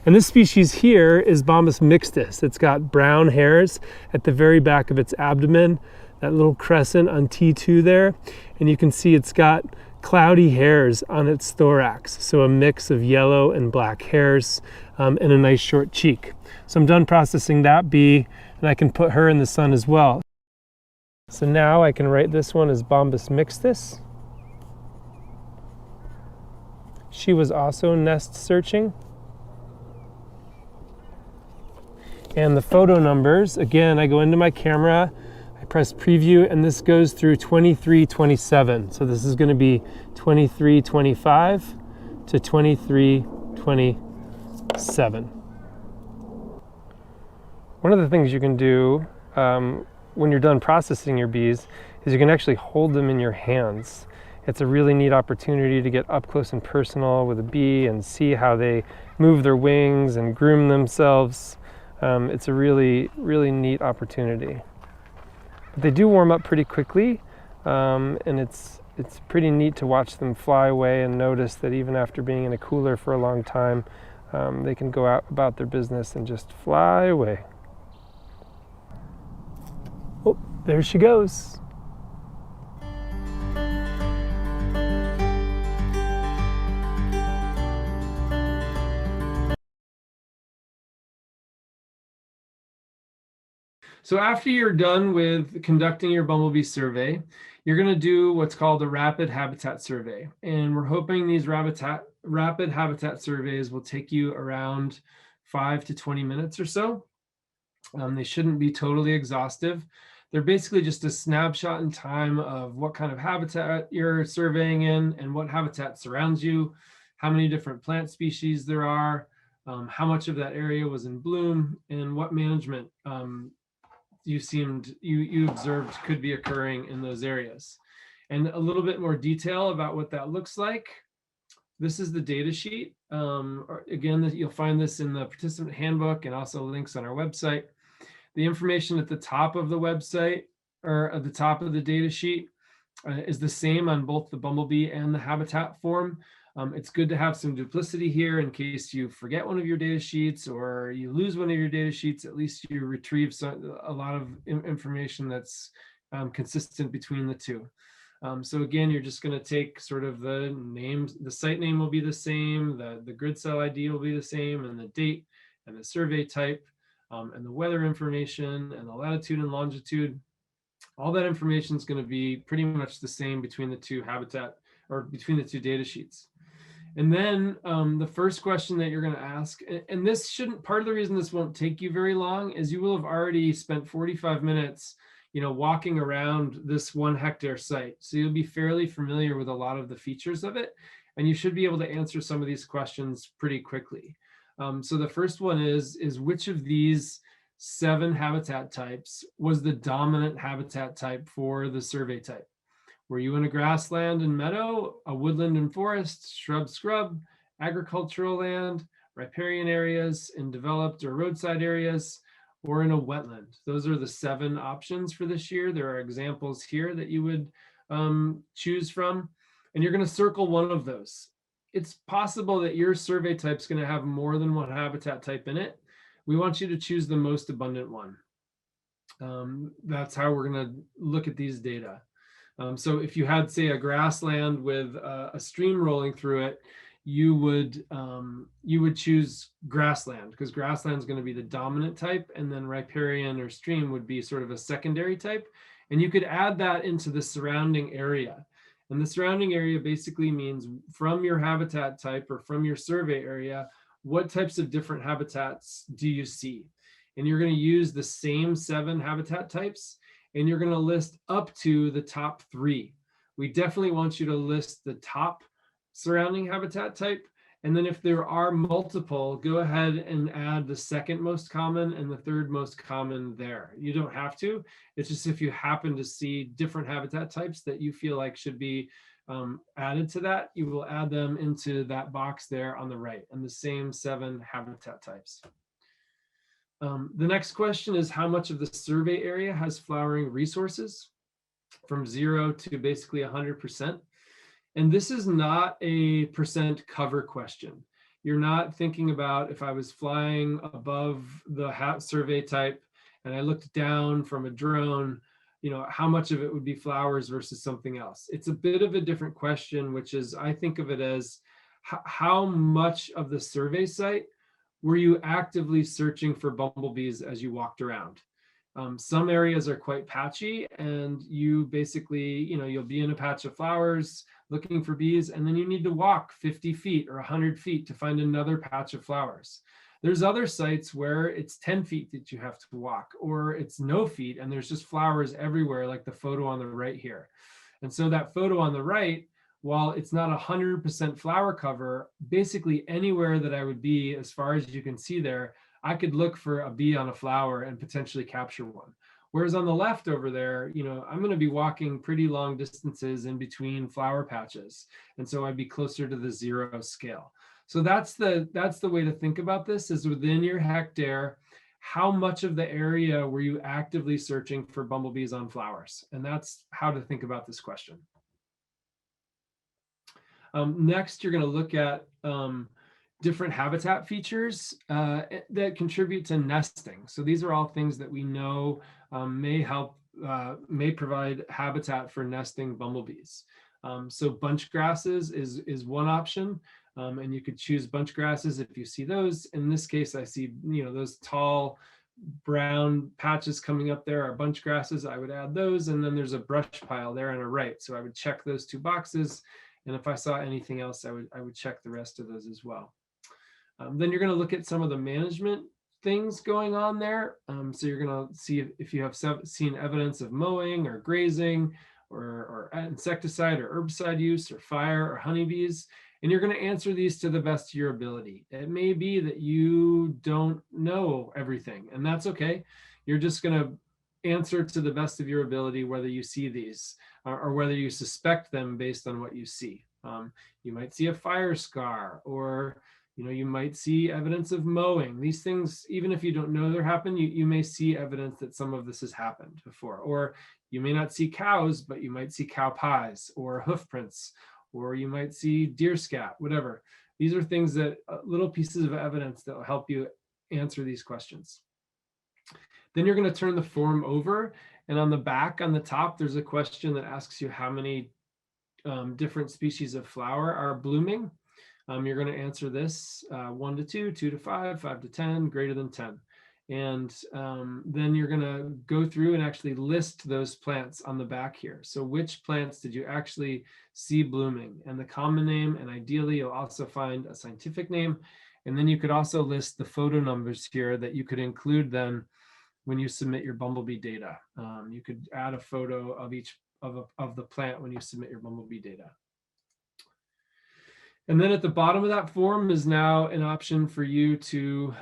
And this species here is Bombus Mixtus. It's got brown hairs at the very back of its abdomen, that little crescent on T2 there. And you can see it's got cloudy hairs on its thorax. So a mix of yellow and black hairs and a nice short cheek. So I'm done processing that bee, and I can put her in the sun as well. So now I can write this one as Bombus Mixtus. She was also nest searching. And the photo numbers, again, I go into my camera, I press preview, and this goes through 2327. So this is going to be 2325 to 2327. One of the things you can do when you're done processing your bees is you can actually hold them in your hands. It's a really neat opportunity to get up close and personal with a bee and see how they move their wings and groom themselves. It's a really, really neat opportunity. But they do warm up pretty quickly, and it's pretty neat to watch them fly away and notice that even after being in a cooler for a long time, they can go out about their business and just fly away. Oh, there she goes. So after you're done with conducting your bumblebee survey, you're going to do what's called a rapid habitat survey. And we're hoping these rapid habitat surveys will take you around 5 to 20 minutes or so. They shouldn't be totally exhaustive. They're basically just a snapshot in time of what kind of habitat you're surveying in and what habitat surrounds you, how many different plant species there are, how much of that area was in bloom, and what management you observed could be occurring in those areas. And a little bit more detail about what that looks like. This is the data sheet. Again, you'll find this in the Participant Handbook and also links on our website. The information at the top of the website or at the top of the data sheet is the same on both the Bumblebee and the habitat form. It's good to have some duplicity here in case you forget one of your data sheets or you lose one of your data sheets. At least you retrieve a lot of information that's consistent between the two. So again, you're just going to take sort of the names, the site name will be the same, the grid cell ID will be the same, and the date and the survey type, and the weather information and the latitude and longitude. All that information is going to be pretty much the same between the two habitat or between the two data sheets. And then the first question that you're going to ask, and this shouldn't, part of the reason this won't take you very long is you will have already spent 45 minutes walking around this 1 hectare site. So you'll be fairly familiar with a lot of the features of it, and you should be able to answer some of these questions pretty quickly. So the first one is which of these 7 habitat types was the dominant habitat type for the survey type? Were you in a grassland and meadow, a woodland and forest, shrub, scrub, agricultural land, riparian areas, in developed or roadside areas, or in a wetland? Those are the 7 options for this year. There are examples here that you would choose from, and you're going to circle one of those. It's possible that your survey type is going to have more than one habitat type in it. We want you to choose the most abundant one. That's how we're going to look at these data. So if you had, say, a grassland with a stream rolling through it, you would choose grassland because grassland is going to be the dominant type, and then riparian or stream would be sort of a secondary type. And you could add that into the surrounding area. And the surrounding area basically means from your habitat type or from your survey area, what types of different habitats do you see? And you're going to use the same 7 habitat types, and you're going to list up to the top 3. We definitely want you to list the top surrounding habitat type. And then if there are multiple, go ahead and add the second most common and the third most common there. You don't have to. It's just if you happen to see different habitat types that you feel like should be added to that, you will add them into that box there on the right, and the same 7 habitat types. The next question is how much of the survey area has flowering resources, from 0 to basically 100%. And this is not a percent cover question. You're not thinking about if I was flying above the survey type and I looked down from a drone, how much of it would be flowers versus something else. It's a bit of a different question, which is, I think of it as how much of the survey site were you actively searching for bumblebees as you walked around? Some areas are quite patchy, and you basically, you'll be in a patch of flowers looking for bees, and then you need to walk 50 feet or 100 feet to find another patch of flowers. There's other sites where it's 10 feet that you have to walk, or it's no feet and there's just flowers everywhere, like the photo on the right here. And so that photo on the right, while it's not 100% flower cover, basically anywhere that I would be, as far as you can see there, I could look for a bee on a flower and potentially capture one. Whereas on the left over there, I'm going to be walking pretty long distances in between flower patches. And so I'd be closer to the 0 scale. So that's the way to think about this, is within your hectare, how much of the area were you actively searching for bumblebees on flowers? And that's how to think about this question. Next, you're going to look at different habitat features that contribute to nesting. So these are all things that we know may provide habitat for nesting bumblebees. So bunch grasses is one option, and you could choose bunch grasses if you see those. In this case, I see those tall brown patches coming up there are bunch grasses, I would add those. And then there's a brush pile there on the right. So I would check those 2 boxes. And if I saw anything else, I would check the rest of those as well. Then you're going to look at some of the management things going on there. So you're going to see if you have seen evidence of mowing or grazing or insecticide or herbicide use or fire or honeybees. And you're going to answer these to the best of your ability. It may be that you don't know everything, and that's okay. You're just going to answer to the best of your ability whether you see these or whether you suspect them based on what you see. You might see a fire scar, or you might see evidence of mowing. These things, even if you don't know they're happening, you may see evidence that some of this has happened before. Or you may not see cows, but you might see cow pies or hoof prints, or you might see deer scat, whatever. These are things that little pieces of evidence that will help you answer these questions. Then you're going to turn the form over, and on the back, on the top, there's a question that asks you how many different species of flower are blooming. You're going to answer this 1 to 2, 2 to 5, 5 to 10, greater than 10. And then you're going to go through and actually list those plants on the back here. So which plants did you actually see blooming, and the common name, and ideally you'll also find a scientific name. And then you could also list the photo numbers here that you could include then when you submit your Bumblebee data. You could add a photo of each of the plant when you submit your Bumblebee data. And then at the bottom of that form is now an option for you to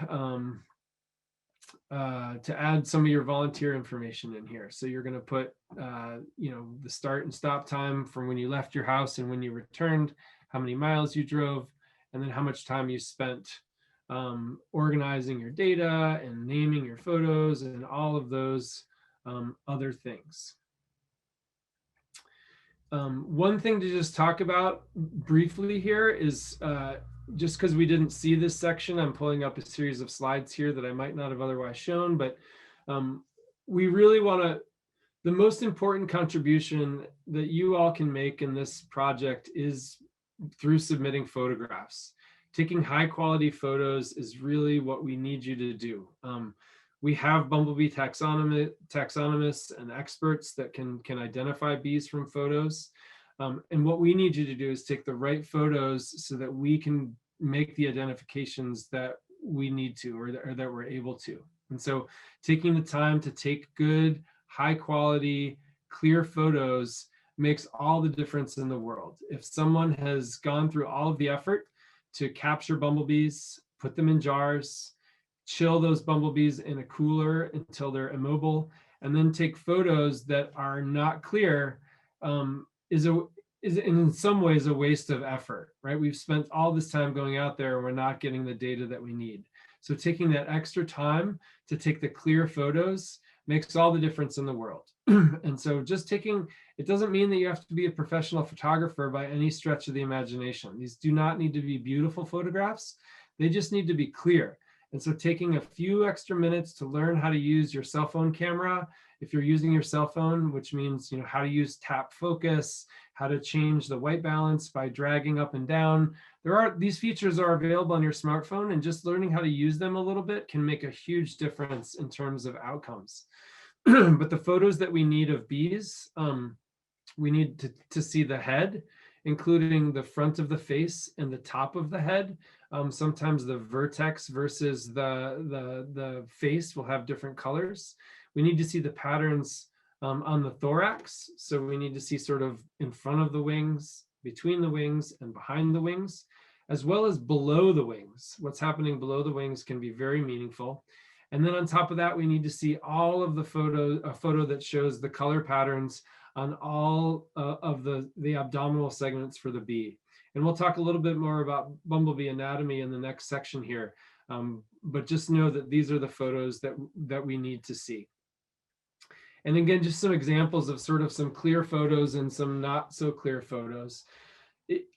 add some of your volunteer information in here. So you're going to put, the start and stop time from when you left your house and when you returned, how many miles you drove, and then how much time you spent organizing your data and naming your photos and all of those other things. One thing to just talk about briefly here is just because we didn't see this section, I'm pulling up a series of slides here that I might not have otherwise shown, but we really want to, the most important contribution that you all can make in this project is through submitting photographs. Taking high quality photos is really what we need you to do. We have Bumblebee taxonomists and experts that can identify bees from photos. And what we need you to do is take the right photos so that we can make the identifications that we need to, or that we're able to. And so taking the time to take good, high quality, clear photos makes all the difference in the world. If someone has gone through all of the effort to capture bumblebees, put them in jars, chill those bumblebees in a cooler until they're immobile, and then take photos that are not clear, is in some ways a waste of effort, right? We've spent all this time going out there and we're not getting the data that we need. So taking that extra time to take the clear photos makes all the difference in the world. And so just taking, it doesn't mean that you have to be a professional photographer by any stretch of the imagination. These do not need to be beautiful photographs. They just need to be clear. And so taking a few extra minutes to learn how to use your cell phone camera, if you're using your cell phone, which means how to use tap focus, how to change the white balance by dragging up and down. These features are available on your smartphone, and just learning how to use them a little bit can make a huge difference in terms of outcomes. But the photos that we need of bees, we need to see the head, including the front of the face and the top of the head. Sometimes the vertex versus the face will have different colors. We need to see the patterns on the thorax. So we need to see sort of in front of the wings, between the wings, and behind the wings, as well as below the wings. What's happening below the wings can be very meaningful. And then on top of that, we need to see all of the a photo that shows the color patterns on all of the abdominal segments for the bee. And we'll talk a little bit more about bumblebee anatomy in the next section here. But just know that these are the photos that we need to see. And again, just some examples of sort of some clear photos and some not so clear photos.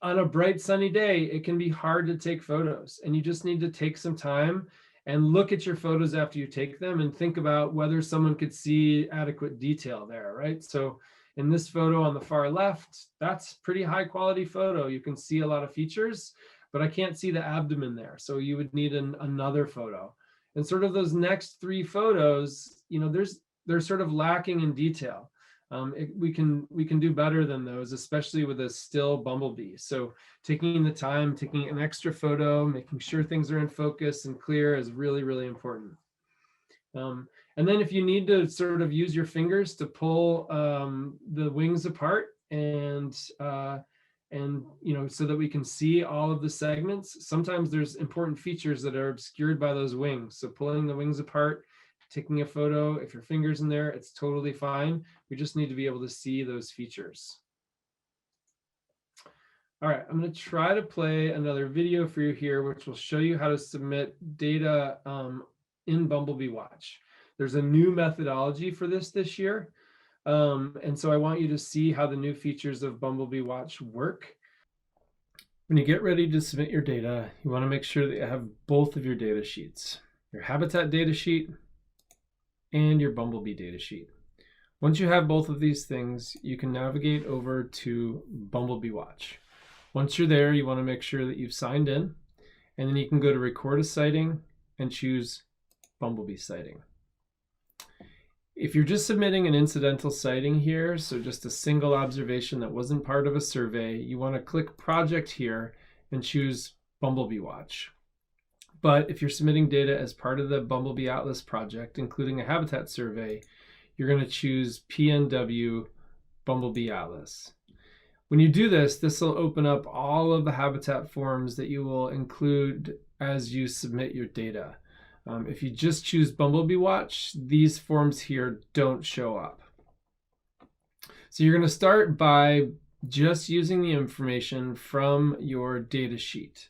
On a bright sunny day, it can be hard to take photos, and you just need to take some time and look at your photos after you take them and think about whether someone could see adequate detail there, right? So in this photo on the far left, that's pretty high quality photo. You can see a lot of features, but I can't see the abdomen there. So you would need another photo. And sort of those next 3 photos, they're sort of lacking in detail. We can do better than those, especially with a still bumblebee. So taking the time, taking an extra photo, making sure things are in focus and clear is really, really important. And then if you need to sort of use your fingers to pull the wings apart and so that we can see all of the segments, sometimes there's important features that are obscured by those wings. So pulling the wings apart, taking a photo, if your finger's in there, it's totally fine. We just need to be able to see those features. All right, I'm going to try to play another video for you here, which will show you how to submit data in Bumblebee Watch. There's a new methodology for this year. And so I want you to see how the new features of Bumblebee Watch work. When you get ready to submit your data, you want to make sure that you have both of your data sheets, your Habitat data sheet and your Bumblebee data sheet. Once you have both of these things, you can navigate over to Bumblebee Watch. Once you're there, you want to make sure that you've signed in, and then you can go to record a sighting and choose Bumblebee sighting. If you're just submitting an incidental sighting here, so just a single observation that wasn't part of a survey, you want to click Project here and choose Bumblebee Watch. But if you're submitting data as part of the Bumblebee Atlas project, including a habitat survey, you're going to choose PNW Bumblebee Atlas. When you do this, this will open up all of the habitat forms that you will include as you submit your data. If you just choose Bumblebee Watch, these forms here don't show up. So you're going to start by just using the information from your data sheet.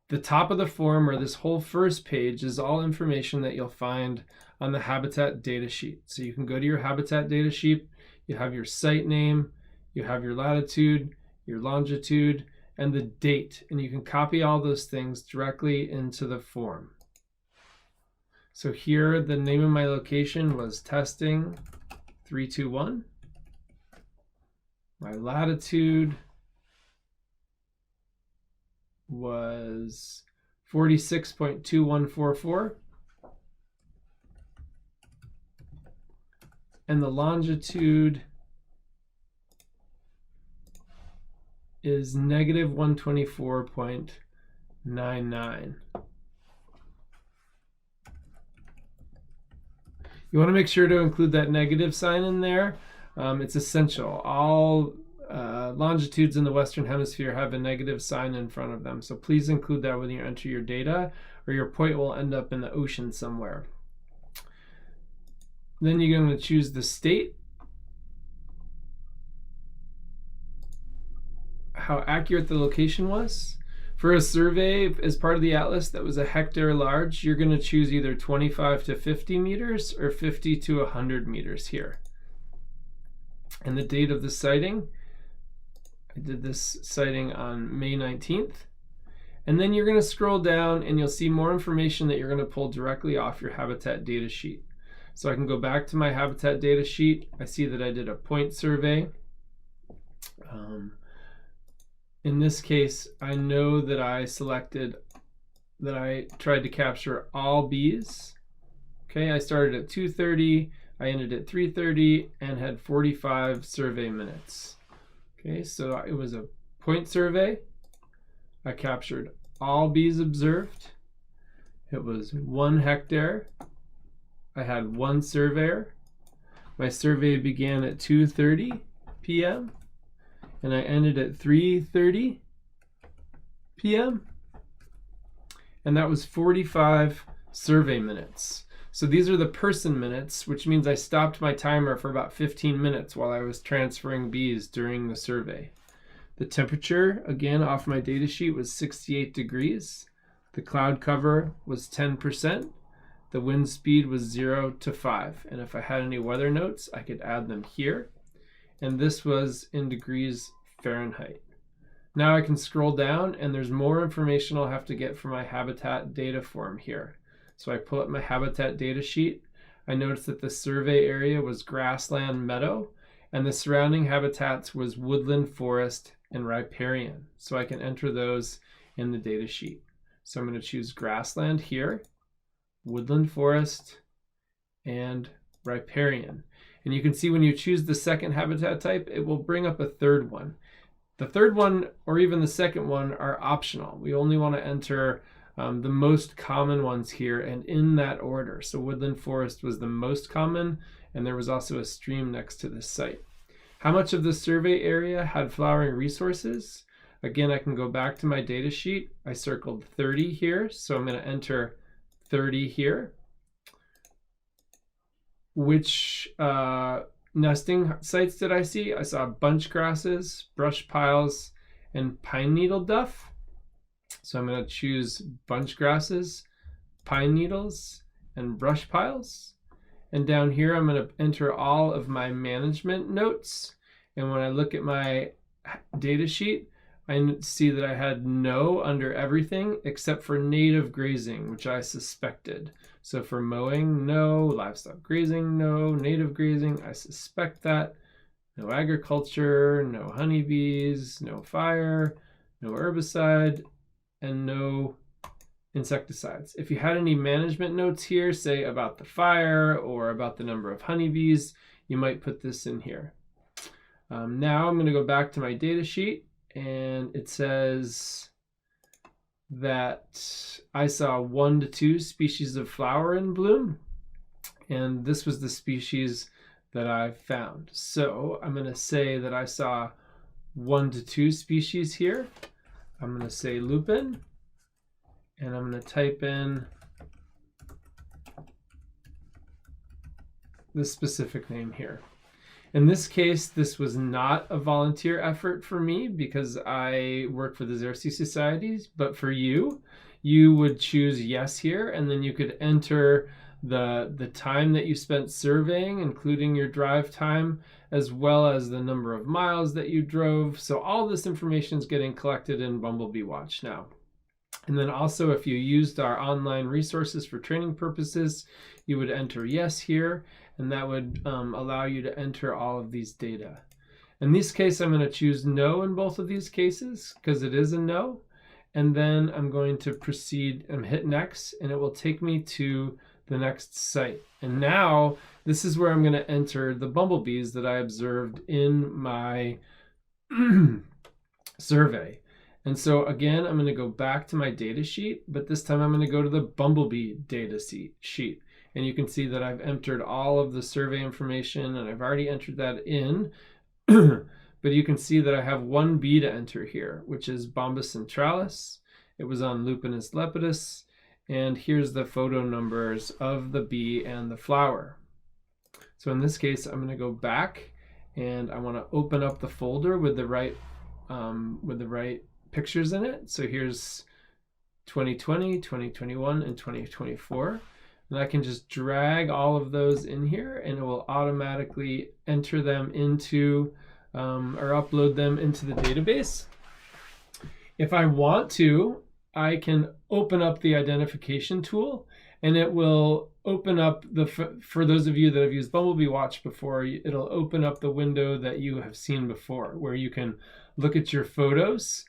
The top of the form, or this whole first page, is all information that you'll find on the Habitat data sheet. So you can go to your Habitat data sheet, you have your site name, you have your latitude, your longitude, and the date, and you can copy all those things directly into the form. So here, the name of my location was testing 321. My latitude was 46.2144. And the longitude is negative 124.99. You want to make sure to include that negative sign in there. It's essential. All longitudes in the Western Hemisphere have a negative sign in front of them. So please include that when you enter your data, or your point will end up in the ocean somewhere. Then you're going to choose the state, how accurate the location was. For a survey as part of the atlas that was a hectare large, you're going to choose either 25 to 50 meters or 50 to 100 meters here. And the date of the sighting, I did this sighting on May 19th. And then you're going to scroll down and you'll see more information that you're going to pull directly off your Habitat data sheet. So I can go back to my Habitat data sheet. I see that I did a point survey. In this case, I know that I tried to capture all bees. Okay, I started at 2:30, I ended at 3:30, and had 45 survey minutes. Okay, so it was a point survey. I captured all bees observed. It was 1 hectare. I had 1 surveyor. My survey began at 2:30 p.m. and I ended at 3:30 p.m. and that was 45 survey minutes. So these are the person minutes, which means I stopped my timer for about 15 minutes while I was transferring bees during the survey. The temperature, again, off my data sheet was 68 degrees. The cloud cover was 10%. The wind speed was 0 to 5. And if I had any weather notes, I could add them here. And this was in degrees Fahrenheit. Now I can scroll down and there's more information I'll have to get from my Habitat data form here. So I pull up my Habitat data sheet. I notice that the survey area was grassland meadow and the surrounding habitats was woodland, forest, and riparian. So I can enter those in the data sheet. So I'm going to choose grassland here. woodland forest, and riparian. And you can see when you choose the second habitat type, it will bring up a third one. The third one, or even the second one, are optional. We only want to enter the most common ones here and in that order. So woodland forest was the most common, and there was also a stream next to this site. How much of the survey area had flowering resources? Again, I can go back to my data sheet. I circled 30 here, so I'm going to enter 30 here. Which nesting sites did I see? I saw bunch grasses, brush piles, and pine needle duff. So I'm going to choose bunch grasses, pine needles, and brush piles. And down here, I'm going to enter all of my management notes. And when I look at my data sheet, I see that I had no under everything except for native grazing, which I suspected. So for mowing, no. Livestock grazing, no. Native grazing, I suspect that. No agriculture, no honeybees, no fire, no herbicide, and no insecticides. If you had any management notes here, say about the fire or about the number of honeybees, you might put this in here. Now I'm going to go back to my data sheet, and it says that I saw 1 to 2 species of flower in bloom, and this was the species that I found. So I'm going to say that I saw 1 to 2 species here. I'm going to say lupin, and I'm going to type in the specific name here. In this case, this was not a volunteer effort for me because I work for the Xerces Societies, but for you, you would choose yes here, and then you could enter the time that you spent surveying, including your drive time, as well as the number of miles that you drove. So all this information is getting collected in Bumblebee Watch now. And then also, if you used our online resources for training purposes, you would enter yes here, and that would allow you to enter all of these data. In this case, I'm going to choose no in both of these cases because it is a no. And then I'm going to proceed and hit next, and it will take me to the next site. And now this is where I'm going to enter the bumblebees that I observed in my survey. And so again, I'm going to go back to my data sheet, but this time I'm going to go to the Bumblebee data sheet. And you can see that I've entered all of the survey information, and I've already entered that in. But you can see that I have one bee to enter here, which is Bombus centralis. It was on Lupinus lepidus. And here's the photo numbers of the bee and the flower. So in this case, I'm going to go back, and I want to open up the folder with the right pictures in it. So here's 2020, 2021, and 2024. And I can just drag all of those in here, and it will automatically enter them into or upload them into the database. If I want to, I can open up the identification tool, and it will open up for those of you that have used Bumblebee Watch before, it'll open up the window that you have seen before, where you can look at your photos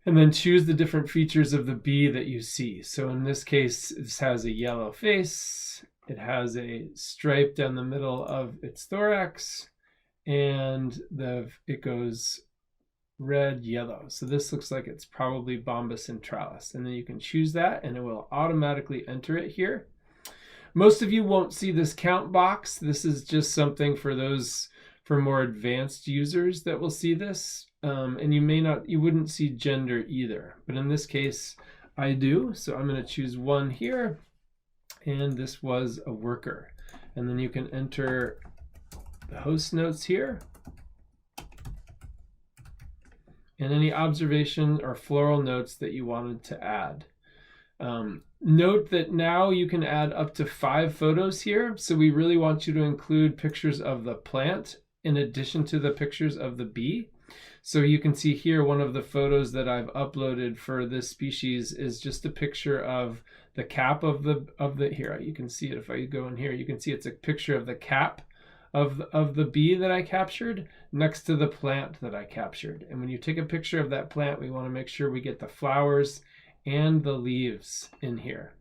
and then choose the different features of the bee that you see. So in this case, this has a yellow face, it has a stripe down the middle of its thorax, and it goes red, yellow. So this looks like it's probably Bombus centralis. And then you can choose that, and it will automatically enter it here. Most of you won't see this count box. This is just something for more advanced users that will see this. And you wouldn't see gender either. But in this case, I do. So I'm going to choose one here. And this was a worker. And then you can enter the host notes here. And any observation or floral notes that you wanted to add. Note that now you can add up to 5 photos here. So we really want you to include pictures of the plant in addition to the pictures of the bee. So you can see here one of the photos that I've uploaded for this species is just a picture of the cap of the here. You can see it if I go in here. You can see it's a picture of the cap of the bee that I captured next to the plant that I captured. And when you take a picture of that plant, we want to make sure we get the flowers and the leaves in here.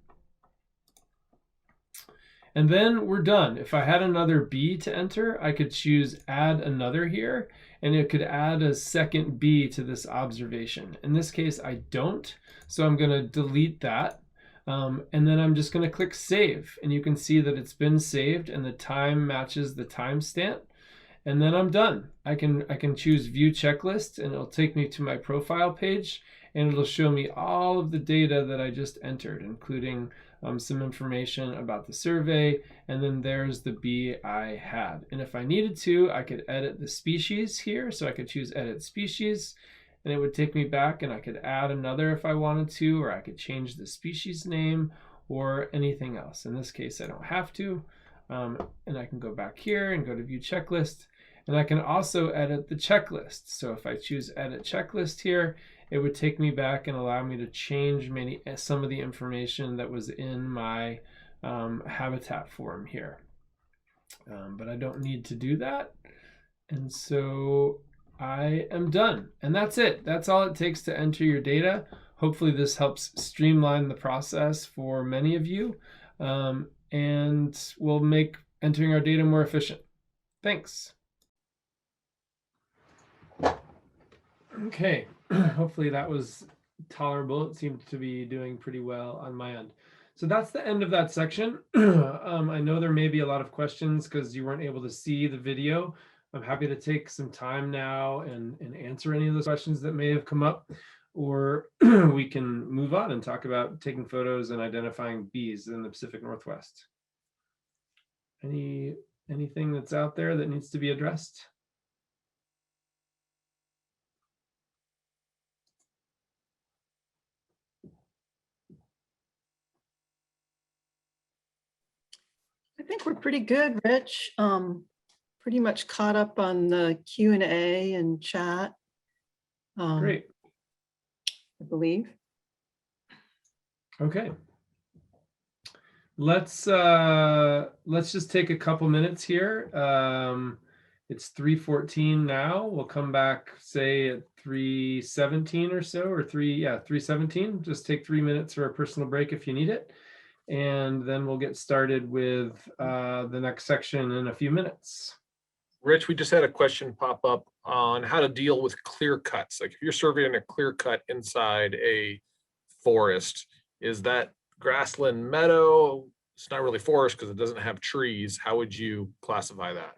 And then we're done. If I had another bee to enter, I could choose add another here, and it could add a second bee to this observation. In this case, I don't, so I'm going to delete that. And then I'm just going to click save, and you can see that it's been saved and the time matches the timestamp. And then I'm done. I can choose view checklist, and it'll take me to my profile page, and it'll show me all of the data that I just entered, including some information about the survey, and then there's the bee I had. And if I needed to, I could edit the species here. So I could choose edit species, and it would take me back, and I could add another if I wanted to, or I could change the species name or anything else. In this case, I don't have to. And I can go back here and go to view checklist, and I can also edit the checklist. So if I choose edit checklist here, it would take me back and allow me to change some of the information that was in my habitat form here. But I don't need to do that. And so I am done. And that's it. That's all it takes to enter your data. Hopefully this helps streamline the process for many of you. And will make entering our data more efficient. Thanks. Okay, hopefully that was tolerable. It seemed to be doing pretty well on my end. So that's the end of that section. I know there may be a lot of questions because you weren't able to see the video. I'm happy to take some time now and answer any of those questions that may have come up, or we can move on and talk about taking photos and identifying bees in the Pacific Northwest. Anything that's out there that needs to be addressed? I think we're pretty good, Rich. Pretty much caught up on the Q&A and chat. Great. I believe. Okay. Let's just take a couple minutes here. It's 3:14 now. We'll come back, say at 3:17 or so, or 3:17. Just take 3 minutes for a personal break if you need it. And then we'll get started with the next section in a few minutes. Rich, we just had a question pop up on how to deal with clear cuts. Like if you're surveying a clear cut inside a forest, is that grassland meadow? It's not really forest because it doesn't have trees. How would you classify that?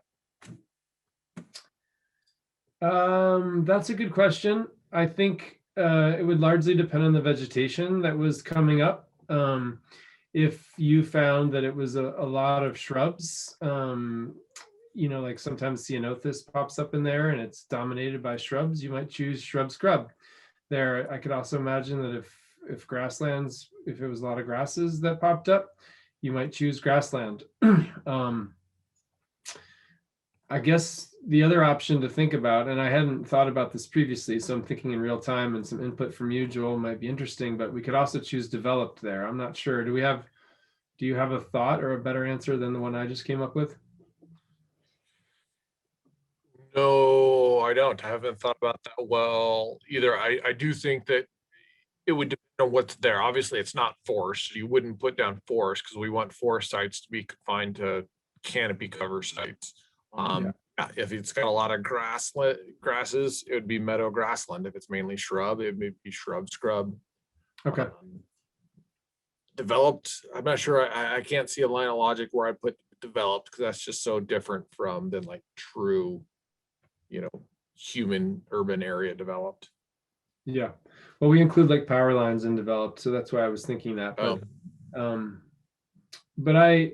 That's a good question. I think it would largely depend on the vegetation that was coming up. If you found that it was a lot of shrubs, like sometimes ceanothus pops up in there and it's dominated by shrubs, you might choose shrub scrub. There, I could also imagine that if grasslands, if it was a lot of grasses that popped up, you might choose grassland. I guess the other option to think about, and I hadn't thought about this previously, so I'm thinking in real time, and some input from you, Joel, might be interesting, but we could also choose developed there. I'm not sure. Do you have a thought or a better answer than the one I just came up with? No, I don't. I haven't thought about that well either. I do think that it would depend on what's there. Obviously, it's not forest. You wouldn't put down forest because we want forest sites to be confined to canopy cover sites. If it's got a lot of grasses, it would be meadow grassland. If it's mainly shrub, it would be shrub scrub. Okay. Developed, I'm not sure. I can't see a line of logic where I put developed because that's just so different than like true, human urban area developed. Yeah. Well, we include like power lines in developed, so that's why I was thinking that. But I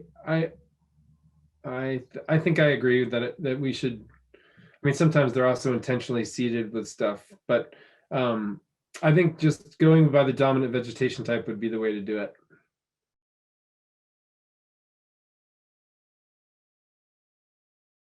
think I agree that we should. I mean, sometimes they're also intentionally seeded with stuff, but I think just going by the dominant vegetation type would be the way to do it.